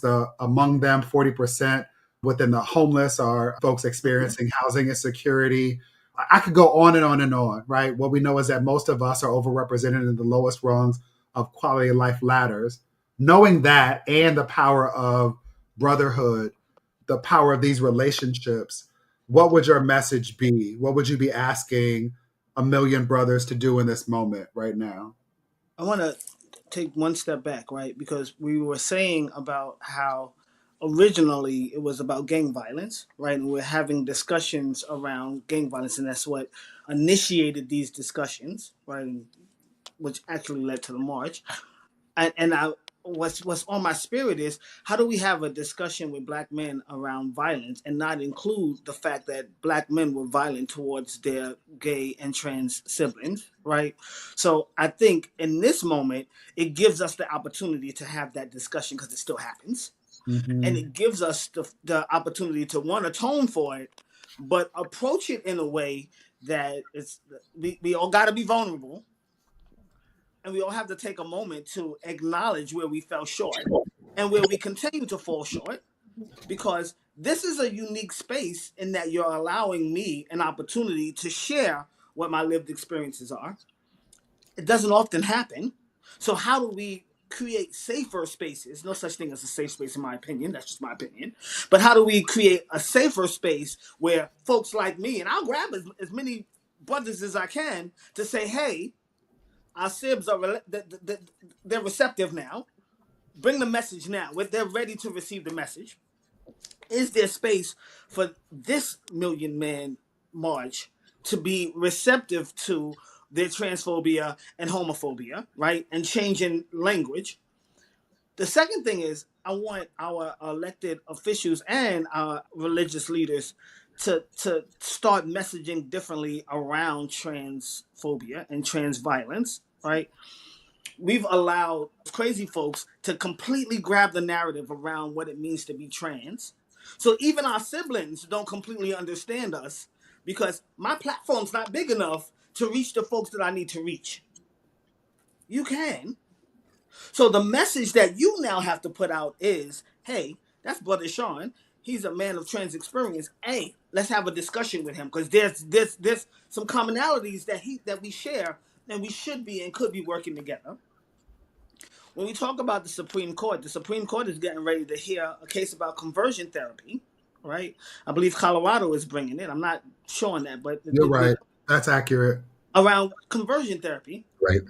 them. 40% within the homeless are folks experiencing housing insecurity. I could go on and on and on, right? What we know is that most of us are overrepresented in the lowest rungs of quality of life ladders. Knowing that and the power of brotherhood, the power of these relationships, what would your message be? What would you be asking a million brothers to do in this moment right now? I want to take one step back, right? Because we were saying about how originally it was about gang violence, right? And we're having discussions around gang violence, and that's what initiated these discussions, right? Which actually led to the march. What's on my spirit is, how do we have a discussion with Black men around violence and not include the fact that Black men were violent towards their gay and trans siblings, right? So I think in this moment, it gives us the opportunity to have that discussion because it still happens. And it gives us the opportunity to atone for it, but approach it in a way that we all got to be vulnerable. And we all have to take a moment to acknowledge where we fell short and where we continue to fall short, because this is a unique space in that you're allowing me an opportunity to share what my lived experiences are. It doesn't often happen. So how do we create safer spaces? No such thing as a safe space, in my opinion. That's just my opinion. But how do we create a safer space where folks like me, and I'll grab as many brothers as I can to say, hey, our sibs are they're receptive now. Bring the message now. They're ready to receive the message. Is there space for this Million Man March to be receptive to their transphobia and homophobia, right? And changing language. The second thing is I want our elected officials and our religious leaders to start messaging differently around transphobia and trans violence, right? We've allowed crazy folks to completely grab the narrative around what it means to be trans. So even our siblings don't completely understand us because my platform's not big enough to reach the folks that I need to reach. You can. So the message that you now have to put out is, hey, that's Brother Sean. He's a man of trans experience. Hey, let's have a discussion with him because there's some commonalities that we share and we should be and could be working together. When we talk about the Supreme Court is getting ready to hear a case about conversion therapy, right? I believe Colorado is bringing it. I'm not showing that, but you're right. That's accurate. Around conversion therapy. Right.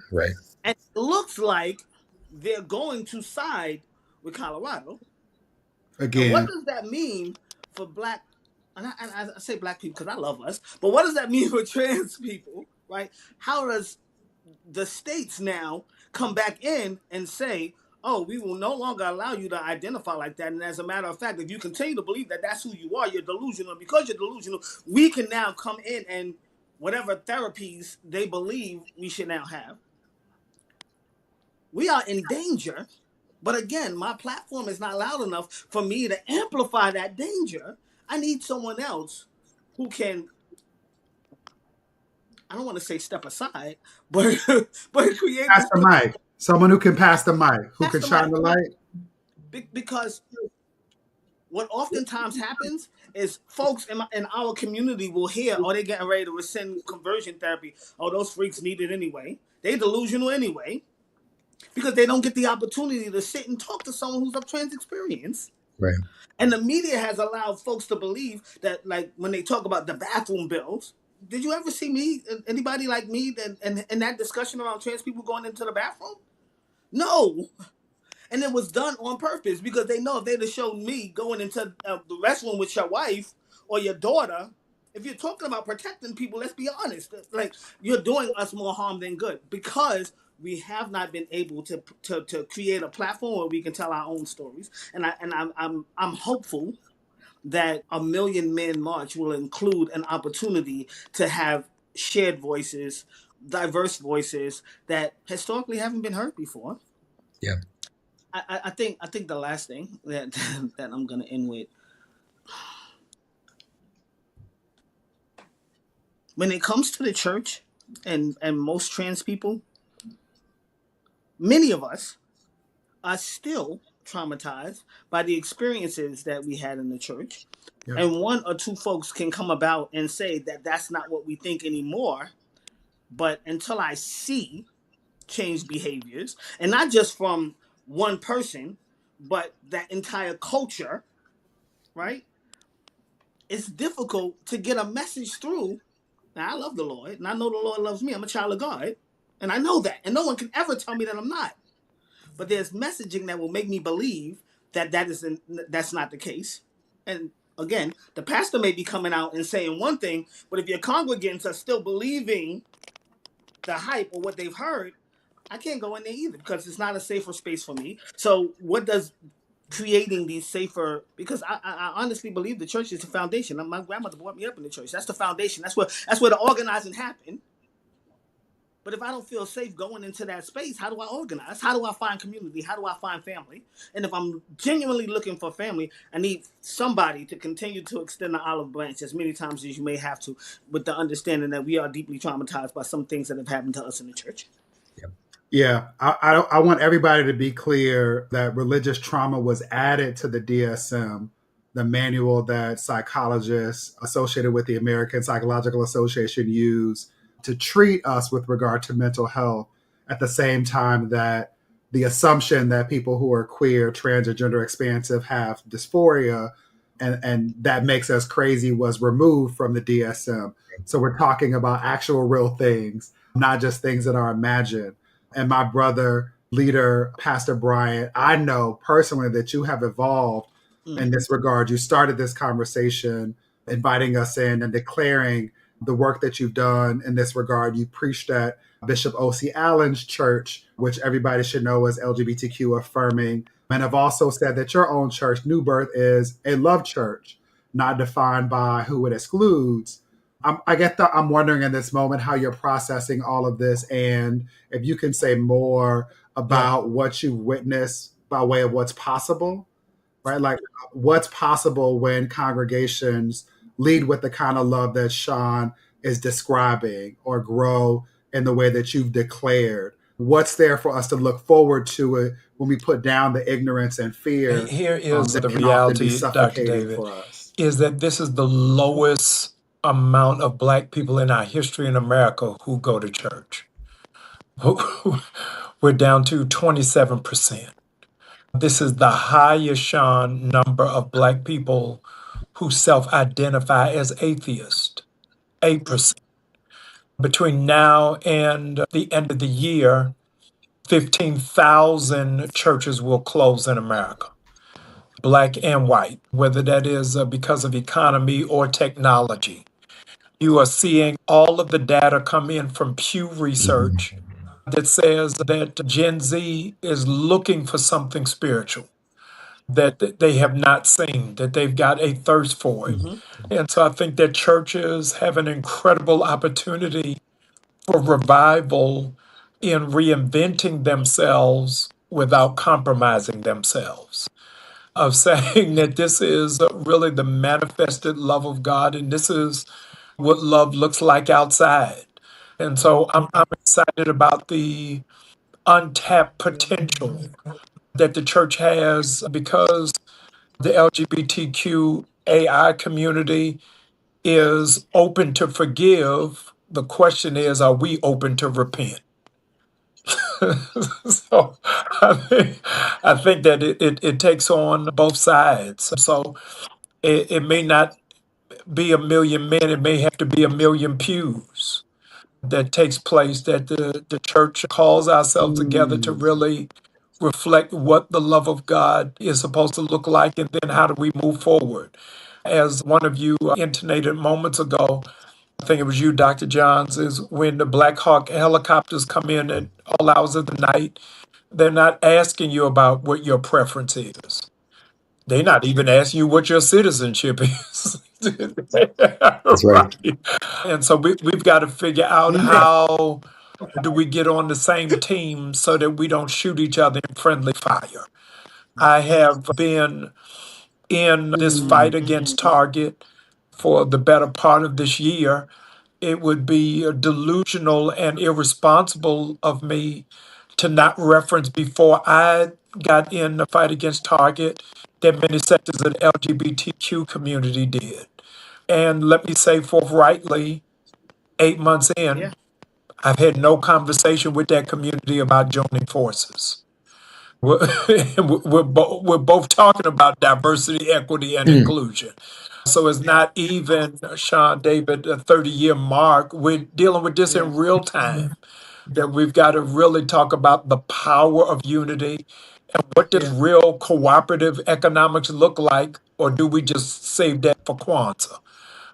And it looks like they're going to side with Colorado. Again. What does that mean for Black, and I say Black people because I love us, but what does that mean for trans people, right? How does the states now come back in and say, oh, we will no longer allow you to identify like that. And as a matter of fact, if you continue to believe that that's who you are, you're delusional. And because you're delusional, we can now come in and whatever therapies they believe we should now have. We are in danger. But again, my platform is not loud enough for me to amplify that danger. I need someone else who can, I don't want to say step aside, but create. Pass the mic. Someone who can pass the mic, who can shine the light. Because what oftentimes happens is folks in our community will hear, oh, they're getting ready to rescind conversion therapy. Oh, those freaks need it anyway. They delusional anyway. Because they don't get the opportunity to sit and talk to someone who's of trans experience. Right. And the media has allowed folks to believe that, like, when they talk about the bathroom bills, did you ever see anybody like me in that discussion around trans people going into the bathroom? No. And it was done on purpose because they know if they'd have shown me going into the restroom with your wife or your daughter, if you're talking about protecting people, let's be honest, like, you're doing us more harm than good because we have not been able to create a platform where we can tell our own stories. And I'm hopeful that a Million Men March will include an opportunity to have shared voices, diverse voices that historically haven't been heard before. Yeah. I think the last thing that I'm gonna end with, when it comes to the church and most trans people, many of us are still traumatized by the experiences that we had in the church. Yeah. And one or two folks can come about and say that that's not what we think anymore. But until I see changed behaviors, and not just from one person, but that entire culture, right? It's difficult to get a message through. Now, I love the Lord, and I know the Lord loves me. I'm a child of God. And I know that. And no one can ever tell me that I'm not. But there's messaging that will make me believe that that's not the case. And again, the pastor may be coming out and saying one thing, but if your congregants are still believing the hype or what they've heard, I can't go in there either because it's not a safer space for me. So what does creating these safer, because I honestly believe the church is the foundation. My grandmother brought me up in the church. That's the foundation. That's where the organizing happened. But if I don't feel safe going into that space, how do I organize? How do I find community? How do I find family? And if I'm genuinely looking for family, I need somebody to continue to extend the olive branch as many times as you may have to, with the understanding that we are deeply traumatized by some things that have happened to us in the church. Yeah, I want everybody to be clear that religious trauma was added to the DSM, the manual that psychologists associated with the American Psychological Association use to treat us with regard to mental health, at the same time that the assumption that people who are queer, trans, or gender expansive have dysphoria and that makes us crazy was removed from the DSM. So we're talking about actual real things, not just things that are imagined. And my brother, leader, Pastor Bryant, I know personally that you have evolved in this regard. You started this conversation, inviting us in and declaring the work that you've done in this regard. You preached at Bishop O.C. Allen's church, which everybody should know is LGBTQ affirming. And have also said that your own church, New Birth, is a love church, not defined by who it excludes. I'm wondering in this moment how you're processing all of this, and if you can say more about what you witnessed by way of what's possible, right? Like what's possible when congregations lead with the kind of love that Sean is describing, or grow in the way that you've declared. What's there for us to look forward to it when we put down the ignorance and fear Here is that the can often be reality, Dr. suffocating David, for us? is that this is the lowest amount of Black people in our history in America who go to church. We're down to 27%. This is the highest, Sean, number of Black people who self-identify as atheist, 8%. Between now and the end of the year, 15,000 churches will close in America, Black and white, whether that is because of economy or technology. You are seeing all of the data come in from Pew Research that says that Gen Z is looking for something spiritual that they have not seen, that they've got a thirst for it. And so I think that churches have an incredible opportunity for revival in reinventing themselves without compromising themselves. Of saying that this is really the manifested love of God, and this is what love looks like outside. And so I'm excited about the untapped potential that the church has, because the LGBTQ AI community is open to forgive. The question is, are we open to repent? So I think that it takes on both sides. So it may not be a million men, it may have to be a million pews that takes place, that the church calls ourselves together to really reflect what the love of God is supposed to look like, and then how do we move forward. As one of you intonated moments ago, I think it was you, Dr. Johns, is when the Black Hawk helicopters come in at all hours of the night, they're not asking you about what your preference is. They're not even asking you what your citizenship is. That's right. Right. And so we've got to figure out how do we get on the same team so that we don't shoot each other in friendly fire. I have been in this fight against Target for the better part of this year. It would be delusional and irresponsible of me to not reference, before I got in the fight against Target, that many sectors of the LGBTQ community did. And let me say forthrightly, 8 months in, I've had no conversation with that community about joining forces. We're both talking about diversity, equity, and inclusion. So it's not even, Sean David, a 30-year mark. We're dealing with this in real time. That we've got to really talk about the power of unity, and what does real cooperative economics look like, or do we just save that for Kwanzaa?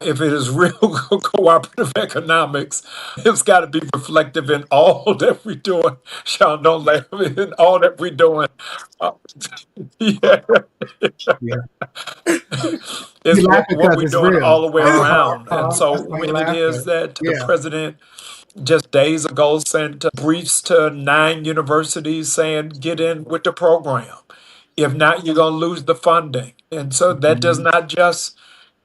If it is real cooperative economics, it's got to be reflective in all that we're doing. Sean, don't laugh. In all that we're doing. Yeah. Yeah. It's You laugh what because we're it's doing real. all the way around. And That's so why you're when it is laughing. that the Yeah. president just days ago sent briefs to 9 universities saying, get in with the program. If not, you're going to lose the funding. And so that does not just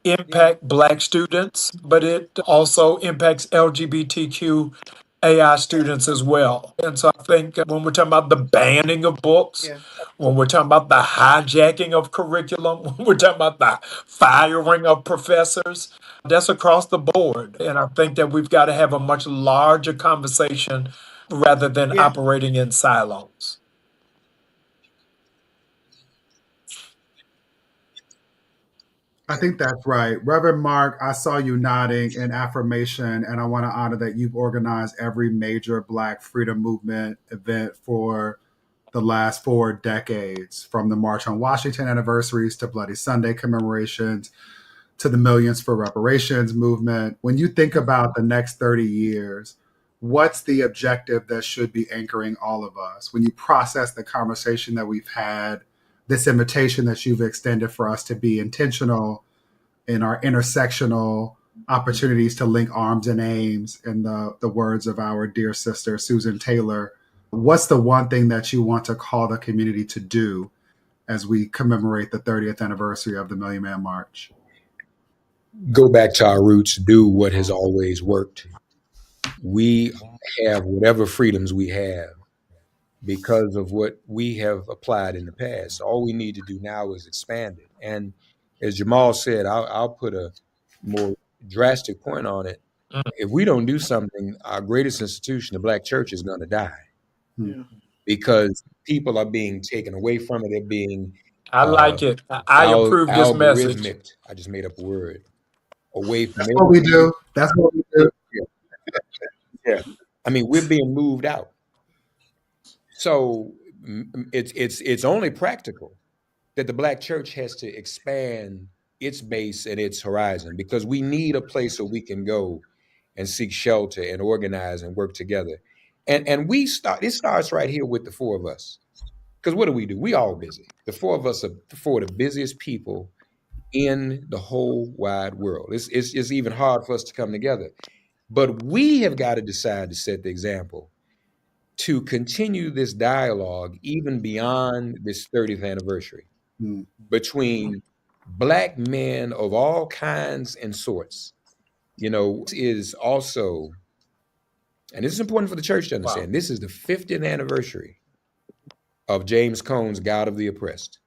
impact Black students, but it also impacts LGBTQ AI students as well. And so I think when we're talking about the banning of books, when we're talking about the hijacking of curriculum, when we're talking about the firing of professors, that's across the board. And I think that we've got to have a much larger conversation rather than operating in silos. I think that's right. Reverend Mark, I saw you nodding in affirmation, and I want to honor that you've organized every major Black freedom movement event for the last 4 decades, from the March on Washington anniversaries to Bloody Sunday commemorations to the Millions for Reparations movement. When you think about the next 30 years, what's the objective that should be anchoring all of us? When you process the conversation that we've had, this invitation that you've extended for us to be intentional in our intersectional opportunities to link arms and aims, in the words of our dear sister, Susan Taylor, what's the one thing that you want to call the community to do as we commemorate the 30th anniversary of the Million Man March? Go back to our roots, do what has always worked. We have whatever freedoms we have because of what we have applied in the past. All we need to do now is expand it. And as Jamal said, I'll put a more drastic point on it. If we don't do something, our greatest institution, the Black church, is going to die. Yeah. Because people are being taken away from it. They're being I like it. I approve this message. I just made up a word. Away from That's what we do. That's what we do. Yeah. I mean, we're being moved out. So it's only practical that the Black church has to expand its base and its horizon, because we need a place where we can go and seek shelter and organize and work together. And it starts right here with the four of us. Because what do? We all busy. The four of us are four of the busiest people in the whole wide world. It's even hard for us to come together. But we have got to decide to set the example to continue this dialogue even beyond this 30th anniversary between Black men of all kinds and sorts. You know, is also, and this is important for the church to understand, this is the 50th anniversary of James Cone's God of the Oppressed.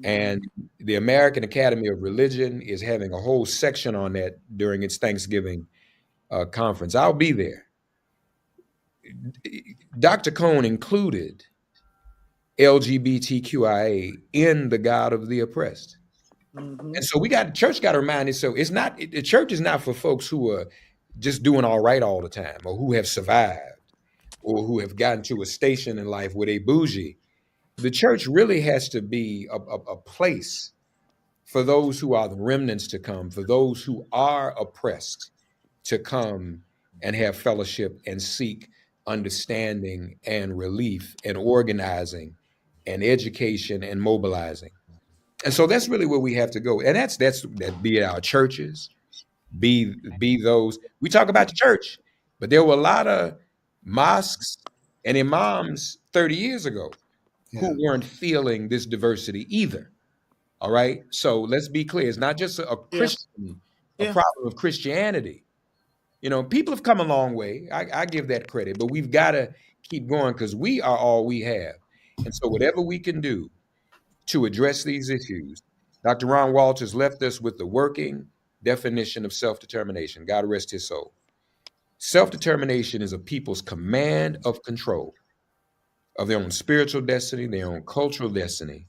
And the American Academy of Religion is having a whole section on that during its Thanksgiving conference. I'll be there. Dr. Cone included LGBTQIA in the God of the Oppressed. Mm-hmm. And so the church got to remind itself, the church is not for folks who are just doing all right all the time, or who have survived, or who have gotten to a station in life where they bougie. The church really has to be a place for those who are the remnants to come, for those who are oppressed to come and have fellowship and seek understanding and relief and organizing and education and mobilizing. And so that's really where we have to go. And that's be it our churches, be those, we talk about the church, but there were a lot of mosques and imams 30 years ago who weren't feeling this diversity either. All right. So let's be clear. It's not just a Christian, a problem of Christianity. You know, people have come a long way. I give that credit, but we've got to keep going, because we are all we have. And so whatever we can do to address these issues, Dr. Ron Walters left us with the working definition of self-determination. God rest his soul. Self-determination is a people's command of control of their own spiritual destiny, their own cultural destiny,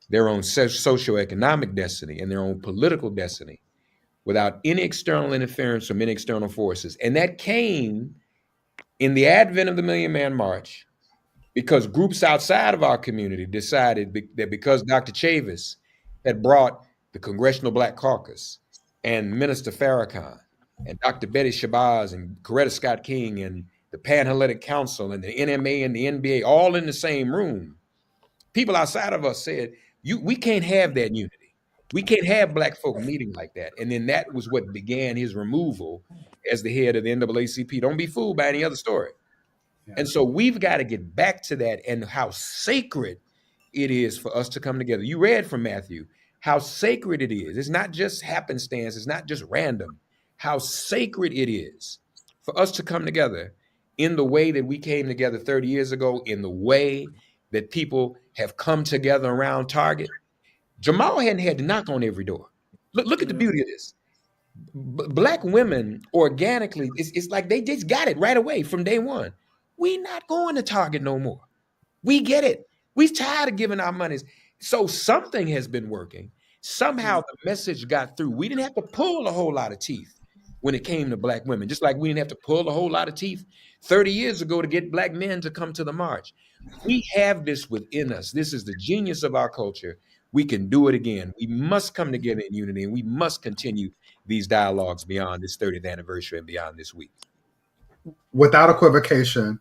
their own socioeconomic destiny, and their own political destiny, without any external interference from any external forces. And that came in the advent of the Million Man March, because groups outside of our community decided that because Dr. Chavis had brought the Congressional Black Caucus and Minister Farrakhan and Dr. Betty Shabazz and Coretta Scott King and the Panhellenic Council and the NMA and the NBA all in the same room, people outside of us said, we can't have that unity. We can't have Black folk meeting like that. And then that was what began his removal as the head of the NAACP. Don't be fooled by any other story. Yeah. And so we've got to get back to that, and how sacred it is for us to come together. You read from Matthew how sacred it is. It's not just happenstance. It's not just random. How sacred it is for us to come together in the way that we came together 30 years ago, in the way that people have come together around Target. Jamal hadn't had to knock on every door. Look at the beauty of this. Black women organically, it's like they just got it right away from day one. We not going to Target no more. We get it. We tired of giving our monies. So something has been working. Somehow the message got through. We didn't have to pull a whole lot of teeth when it came to Black women, just like we didn't have to pull a whole lot of teeth 30 years ago to get Black men to come to the march. We have this within us. This is the genius of our culture. We can do it again. We must come together in unity, and we must continue these dialogues beyond this 30th anniversary and beyond this week. Without equivocation,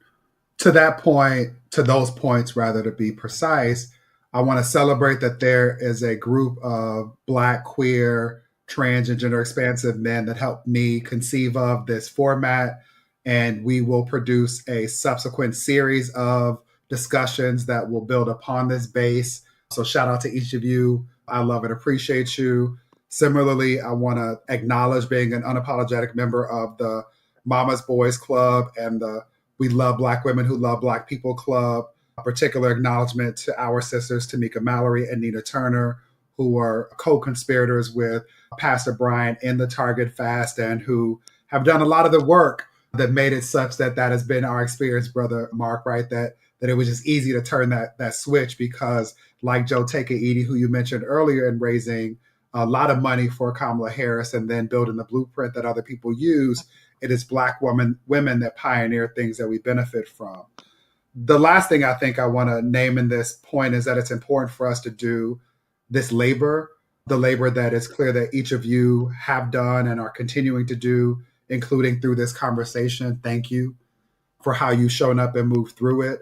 to that point, to those points, rather, to be precise, I want to celebrate that there is a group of Black, queer, trans, and gender expansive men that helped me conceive of this format. And we will produce a subsequent series of discussions that will build upon this base. So shout out to each of you. I love and appreciate you. Similarly, I want to acknowledge being an unapologetic member of the Mama's Boys Club and the We Love Black Women Who Love Black People Club. A particular acknowledgement to our sisters, Tamika Mallory and Nina Turner, who are co-conspirators with Pastor Brian in the Target Fast and who have done a lot of the work that made it such that that has been our experience, Brother Mark, right? That it was just easy to turn that switch because like Joe Takei, who you mentioned earlier, in raising a lot of money for Kamala Harris and then building the blueprint that other people use, it is Black women that pioneer things that we benefit from. The last thing I think I want to name in this point is that it's important for us to do this labor, the labor that it's clear that each of you have done and are continuing to do, including through this conversation. Thank you for how you've shown up and moved through it.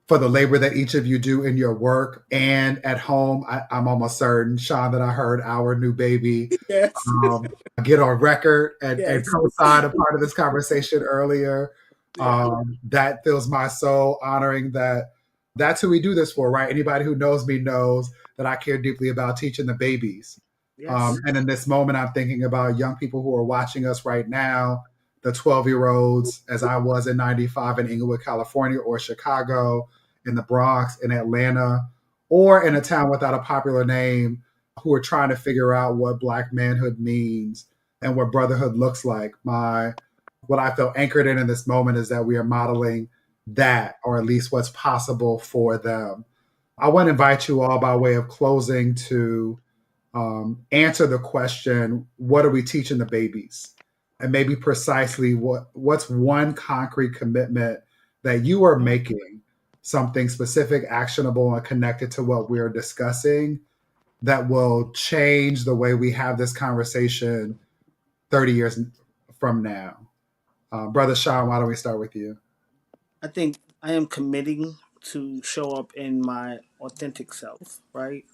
For the labor that each of you do in your work and at home. I'm almost certain, Sean, that I heard our new baby Yes. Get on record and Yes. co-sign a part of this conversation earlier. That fills my soul, honoring that that's who we do this for, right? Anybody who knows me knows that I care deeply about teaching the babies. Yes. And in this moment, I'm thinking about young people who are watching us right now, the 12-year-olds, as I was in 95 in Inglewood, California, or Chicago, in the Bronx, in Atlanta, or in a town without a popular name, who are trying to figure out what Black manhood means and what brotherhood looks like. What I feel anchored in this moment is that we are modeling that, or at least what's possible for them. I want to invite you all, by way of closing, to answer the question, what are we teaching the babies? And maybe precisely what's one concrete commitment that you are making, something specific, actionable, and connected to what we're discussing that will change the way we have this conversation 30 years from now. Brother Sean, why don't we start with you? I think I am committing to show up in my authentic self, right?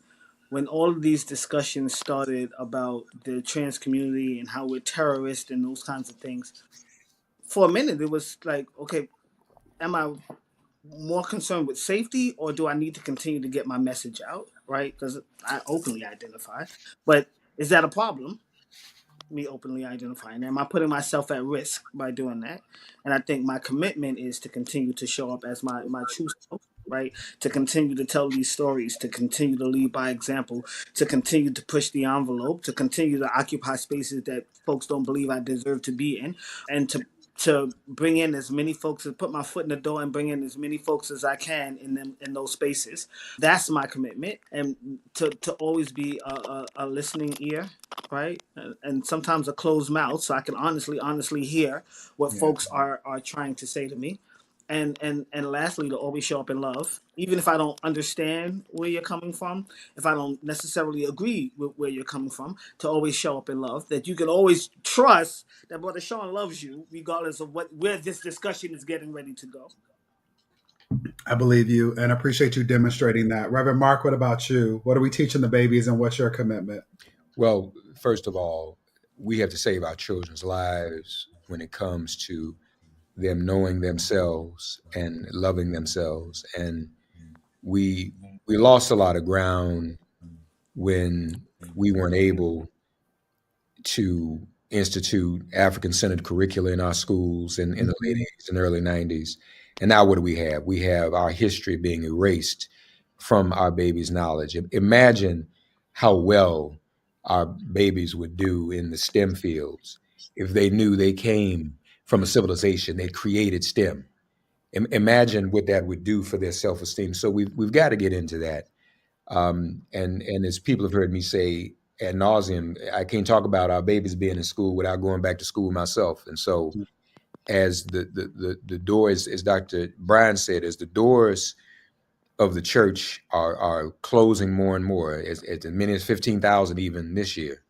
When all of these discussions started about the trans community and how we're terrorists and those kinds of things, for a minute it was like, okay, am I more concerned with safety, or do I need to continue to get my message out, right? Because I openly identify. But is that a problem? Me openly identifying. Am I putting myself at risk by doing that? And I think my commitment is to continue to show up as my true self, right? To continue to tell these stories, to continue to lead by example, to continue to push the envelope, to continue to occupy spaces that folks don't believe I deserve to be in, and to bring in as many folks, to put my foot in the door and bring in as many folks as I can in those spaces. That's my commitment, and to always be a listening ear, right? And sometimes a closed mouth, so I can honestly hear what folks are trying to say to me. And lastly, to always show up in love, even if I don't understand where you're coming from, if I don't necessarily agree with where you're coming from, to always show up in love, that you can always trust that Brother Sean loves you, regardless of where this discussion is getting ready to go. I believe you and appreciate you demonstrating that. Reverend Mark, what about you? What are we teaching the babies and what's your commitment? Well, first of all, we have to save our children's lives when it comes to them knowing themselves and loving themselves. And we lost a lot of ground when we weren't able to institute African-centered curricula in our schools in the late 80s and early 90s. And now what do we have? We have our history being erased from our babies' knowledge. Imagine how well our babies would do in the STEM fields if they knew they came from a civilization that created STEM. Imagine what that would do for their self-esteem. So we've got to get into that. And as people have heard me say ad nauseum, I can't talk about our babies being in school without going back to school myself. And so as the doors, as Dr. Brian said, as the doors of the church are closing more and more, as many as 15,000 even this year.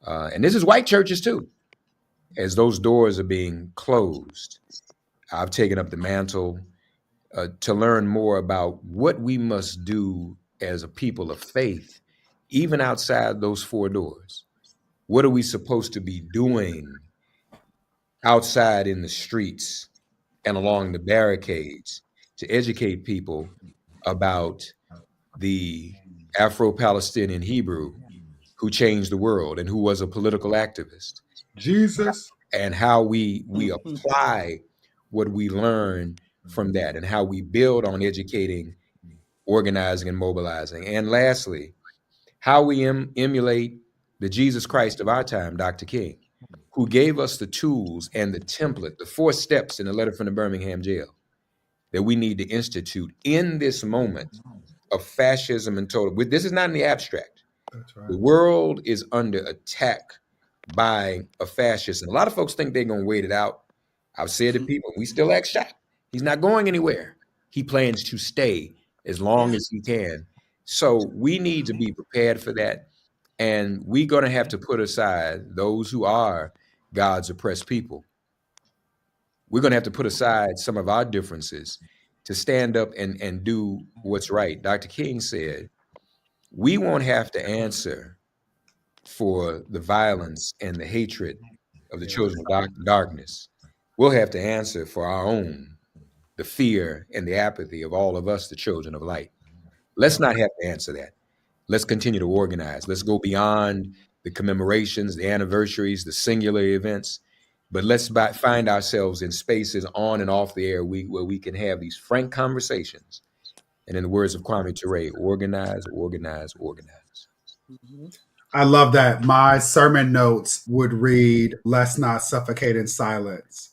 And this is white churches too. As those doors are being closed, I've taken up the mantle to learn more about what we must do as a people of faith, even outside those four doors. What are we supposed to be doing outside in the streets and along the barricades to educate people about the Afro-Palestinian Hebrew who changed the world and who was a political activist? Jesus. And how we apply what we learn from that, and how we build on educating, organizing, and mobilizing. And lastly, how we emulate the Jesus Christ of our time, Dr. King, who gave us the tools and the template, the 4 steps in the letter from the Birmingham jail that we need to institute in this moment of fascism and total. This is not in the abstract. That's right. The world is under attack by a fascist. And a lot of folks think they're going to wait it out. I've said to people, we still act shocked. He's not going anywhere. He plans to stay as long as he can. So we need to be prepared for that. And we're going to have to put aside those who are God's oppressed people. We're going to have to put aside some of our differences to stand up and do what's right. Dr. King said, we won't have to answer for the violence and the hatred of the children of darkness. We'll have to answer for our own, the fear and the apathy of all of us, the children of light. Let's not have to answer that. Let's continue to organize. Let's go beyond the commemorations, the anniversaries, the singular events, but let's find ourselves in spaces on and off the air where we can have these frank conversations. And in the words of Kwame Ture, organize, organize, organize. I love that. My sermon notes would read, let's not suffocate in silence.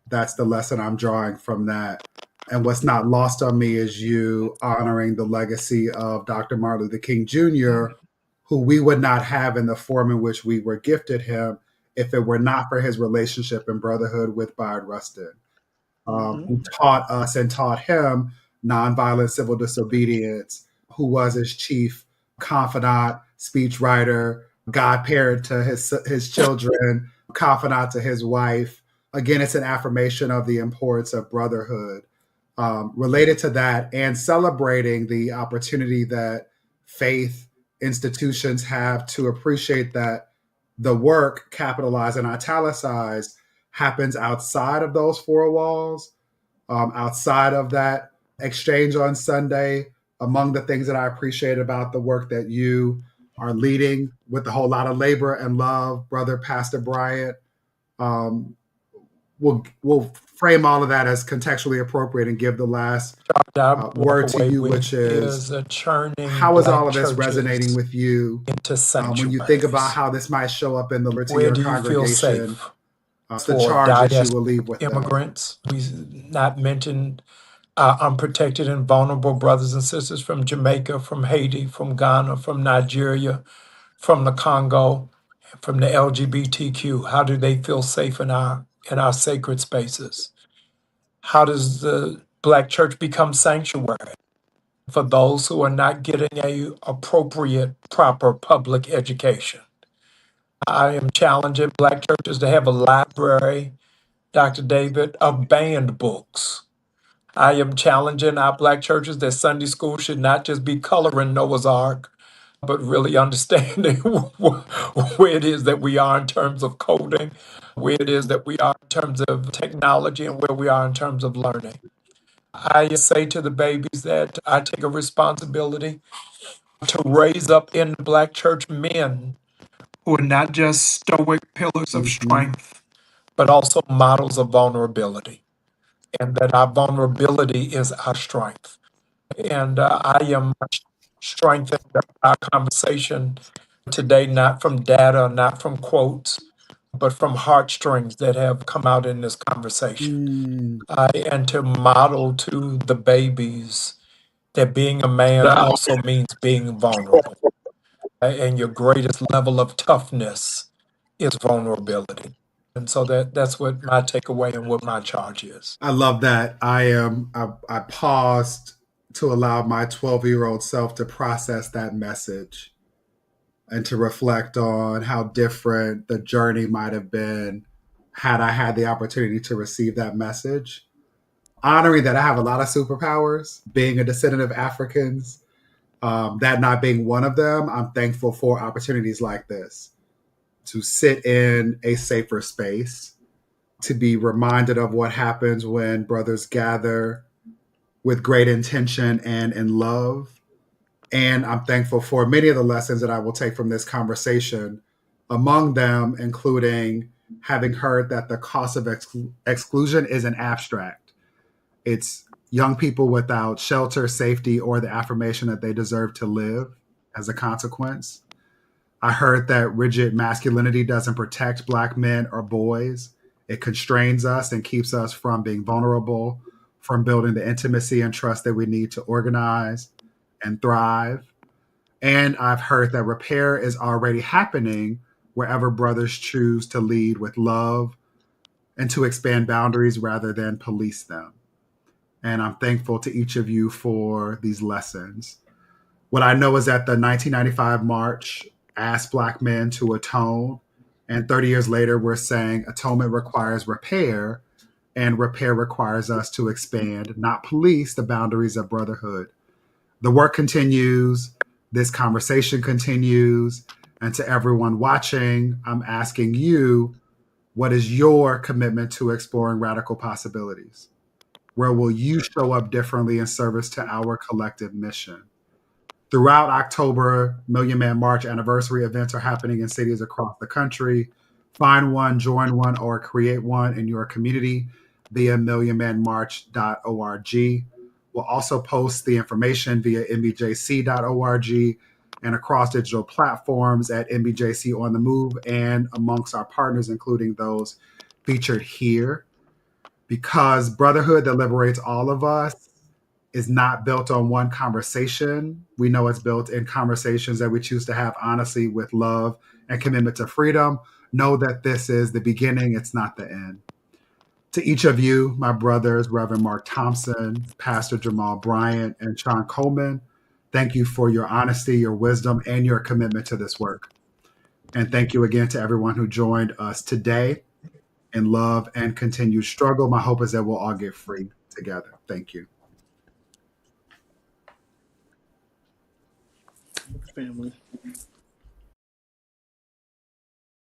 That's the lesson I'm drawing from that. And what's not lost on me is you honoring the legacy of Dr. Martin Luther King Jr., who we would not have in the form in which we were gifted him if it were not for his relationship and brotherhood with Bayard Rustin, who taught us and taught him nonviolent civil disobedience, who was his chief confidant, speechwriter, godparent to his children, confidant to his wife. Again, it's an affirmation of the importance of brotherhood. Related to that, and celebrating the opportunity that faith institutions have to appreciate that the work, capitalized and italicized, happens outside of those 4 walls, outside of that exchange on Sunday. Among the things that I appreciate about the work that you are leading with a whole lot of labor and love, Brother Pastor Bryant, we'll frame all of that as contextually appropriate and give the last word to you, which is how is all of this resonating with you when you think about how this might show up in the liturgy of your congregation? The charge that you will leave with immigrants. We not mentioned unprotected and vulnerable brothers and sisters from Jamaica, from Haiti, from Ghana, from Nigeria, from the Congo, from the LGBTQ. How do they feel safe in our sacred spaces? How does the Black church become sanctuary for those who are not getting a appropriate, proper public education? I am challenging Black churches to have a library, Dr. David, of banned books. I am challenging our Black churches that Sunday school should not just be coloring Noah's Ark, but really understanding where it is that we are in terms of coding, where it is that we are in terms of technology, and where we are in terms of learning. I say to the babies that I take a responsibility to raise up in the Black church men who are not just stoic pillars of strength, but also models of vulnerability, and that our vulnerability is our strength. And I am strengthening our conversation today, not from data, not from quotes, but from heartstrings that have come out in this conversation. And to model to the babies that being a man also means being vulnerable. And your greatest level of toughness is vulnerability. And so that's what my takeaway and what my charge is. I love that. I paused to allow my 12-year-old self to process that message and to reflect on how different the journey might have been had I had the opportunity to receive that message. Honoring that I have a lot of superpowers, being a descendant of Africans, that not being one of them, I'm thankful for opportunities like this to sit in a safer space, to be reminded of what happens when brothers gather with great intention and in love. And I'm thankful for many of the lessons that I will take from this conversation, among them, including having heard that the cost of exclusion isn't abstract. It's young people without shelter, safety, or the affirmation that they deserve to live as a consequence. I heard that rigid masculinity doesn't protect Black men or boys. It constrains us and keeps us from being vulnerable, from building the intimacy and trust that we need to organize and thrive. And I've heard that repair is already happening wherever brothers choose to lead with love and to expand boundaries rather than police them. And I'm thankful to each of you for these lessons. What I know is that the 1995 March asked Black men to atone. And 30 years later, we're saying atonement requires repair, and repair requires us to expand, not police, the boundaries of brotherhood. The work continues. This conversation continues. And to everyone watching, I'm asking you, what is your commitment to exploring radical possibilities? Where will you show up differently in service to our collective mission? Throughout October, Million Man March anniversary events are happening in cities across the country. Find one, join one, or create one in your community via millionmanmarch.org. We'll also post the information via mbjc.org and across digital platforms at MBJC On The Move and amongst our partners, including those featured here. Because brotherhood that liberates all of us is not built on one conversation. We know it's built in conversations that we choose to have honestly with love and commitment to freedom. Know that this is the beginning, it's not the end. To each of you, my brothers, Reverend Mark Thompson, Pastor Jamal Bryant, and Sean Coleman, thank you for your honesty, your wisdom, and your commitment to this work. And thank you again to everyone who joined us today in love and continued struggle. My hope is that we'll all get free together. Thank you. Family.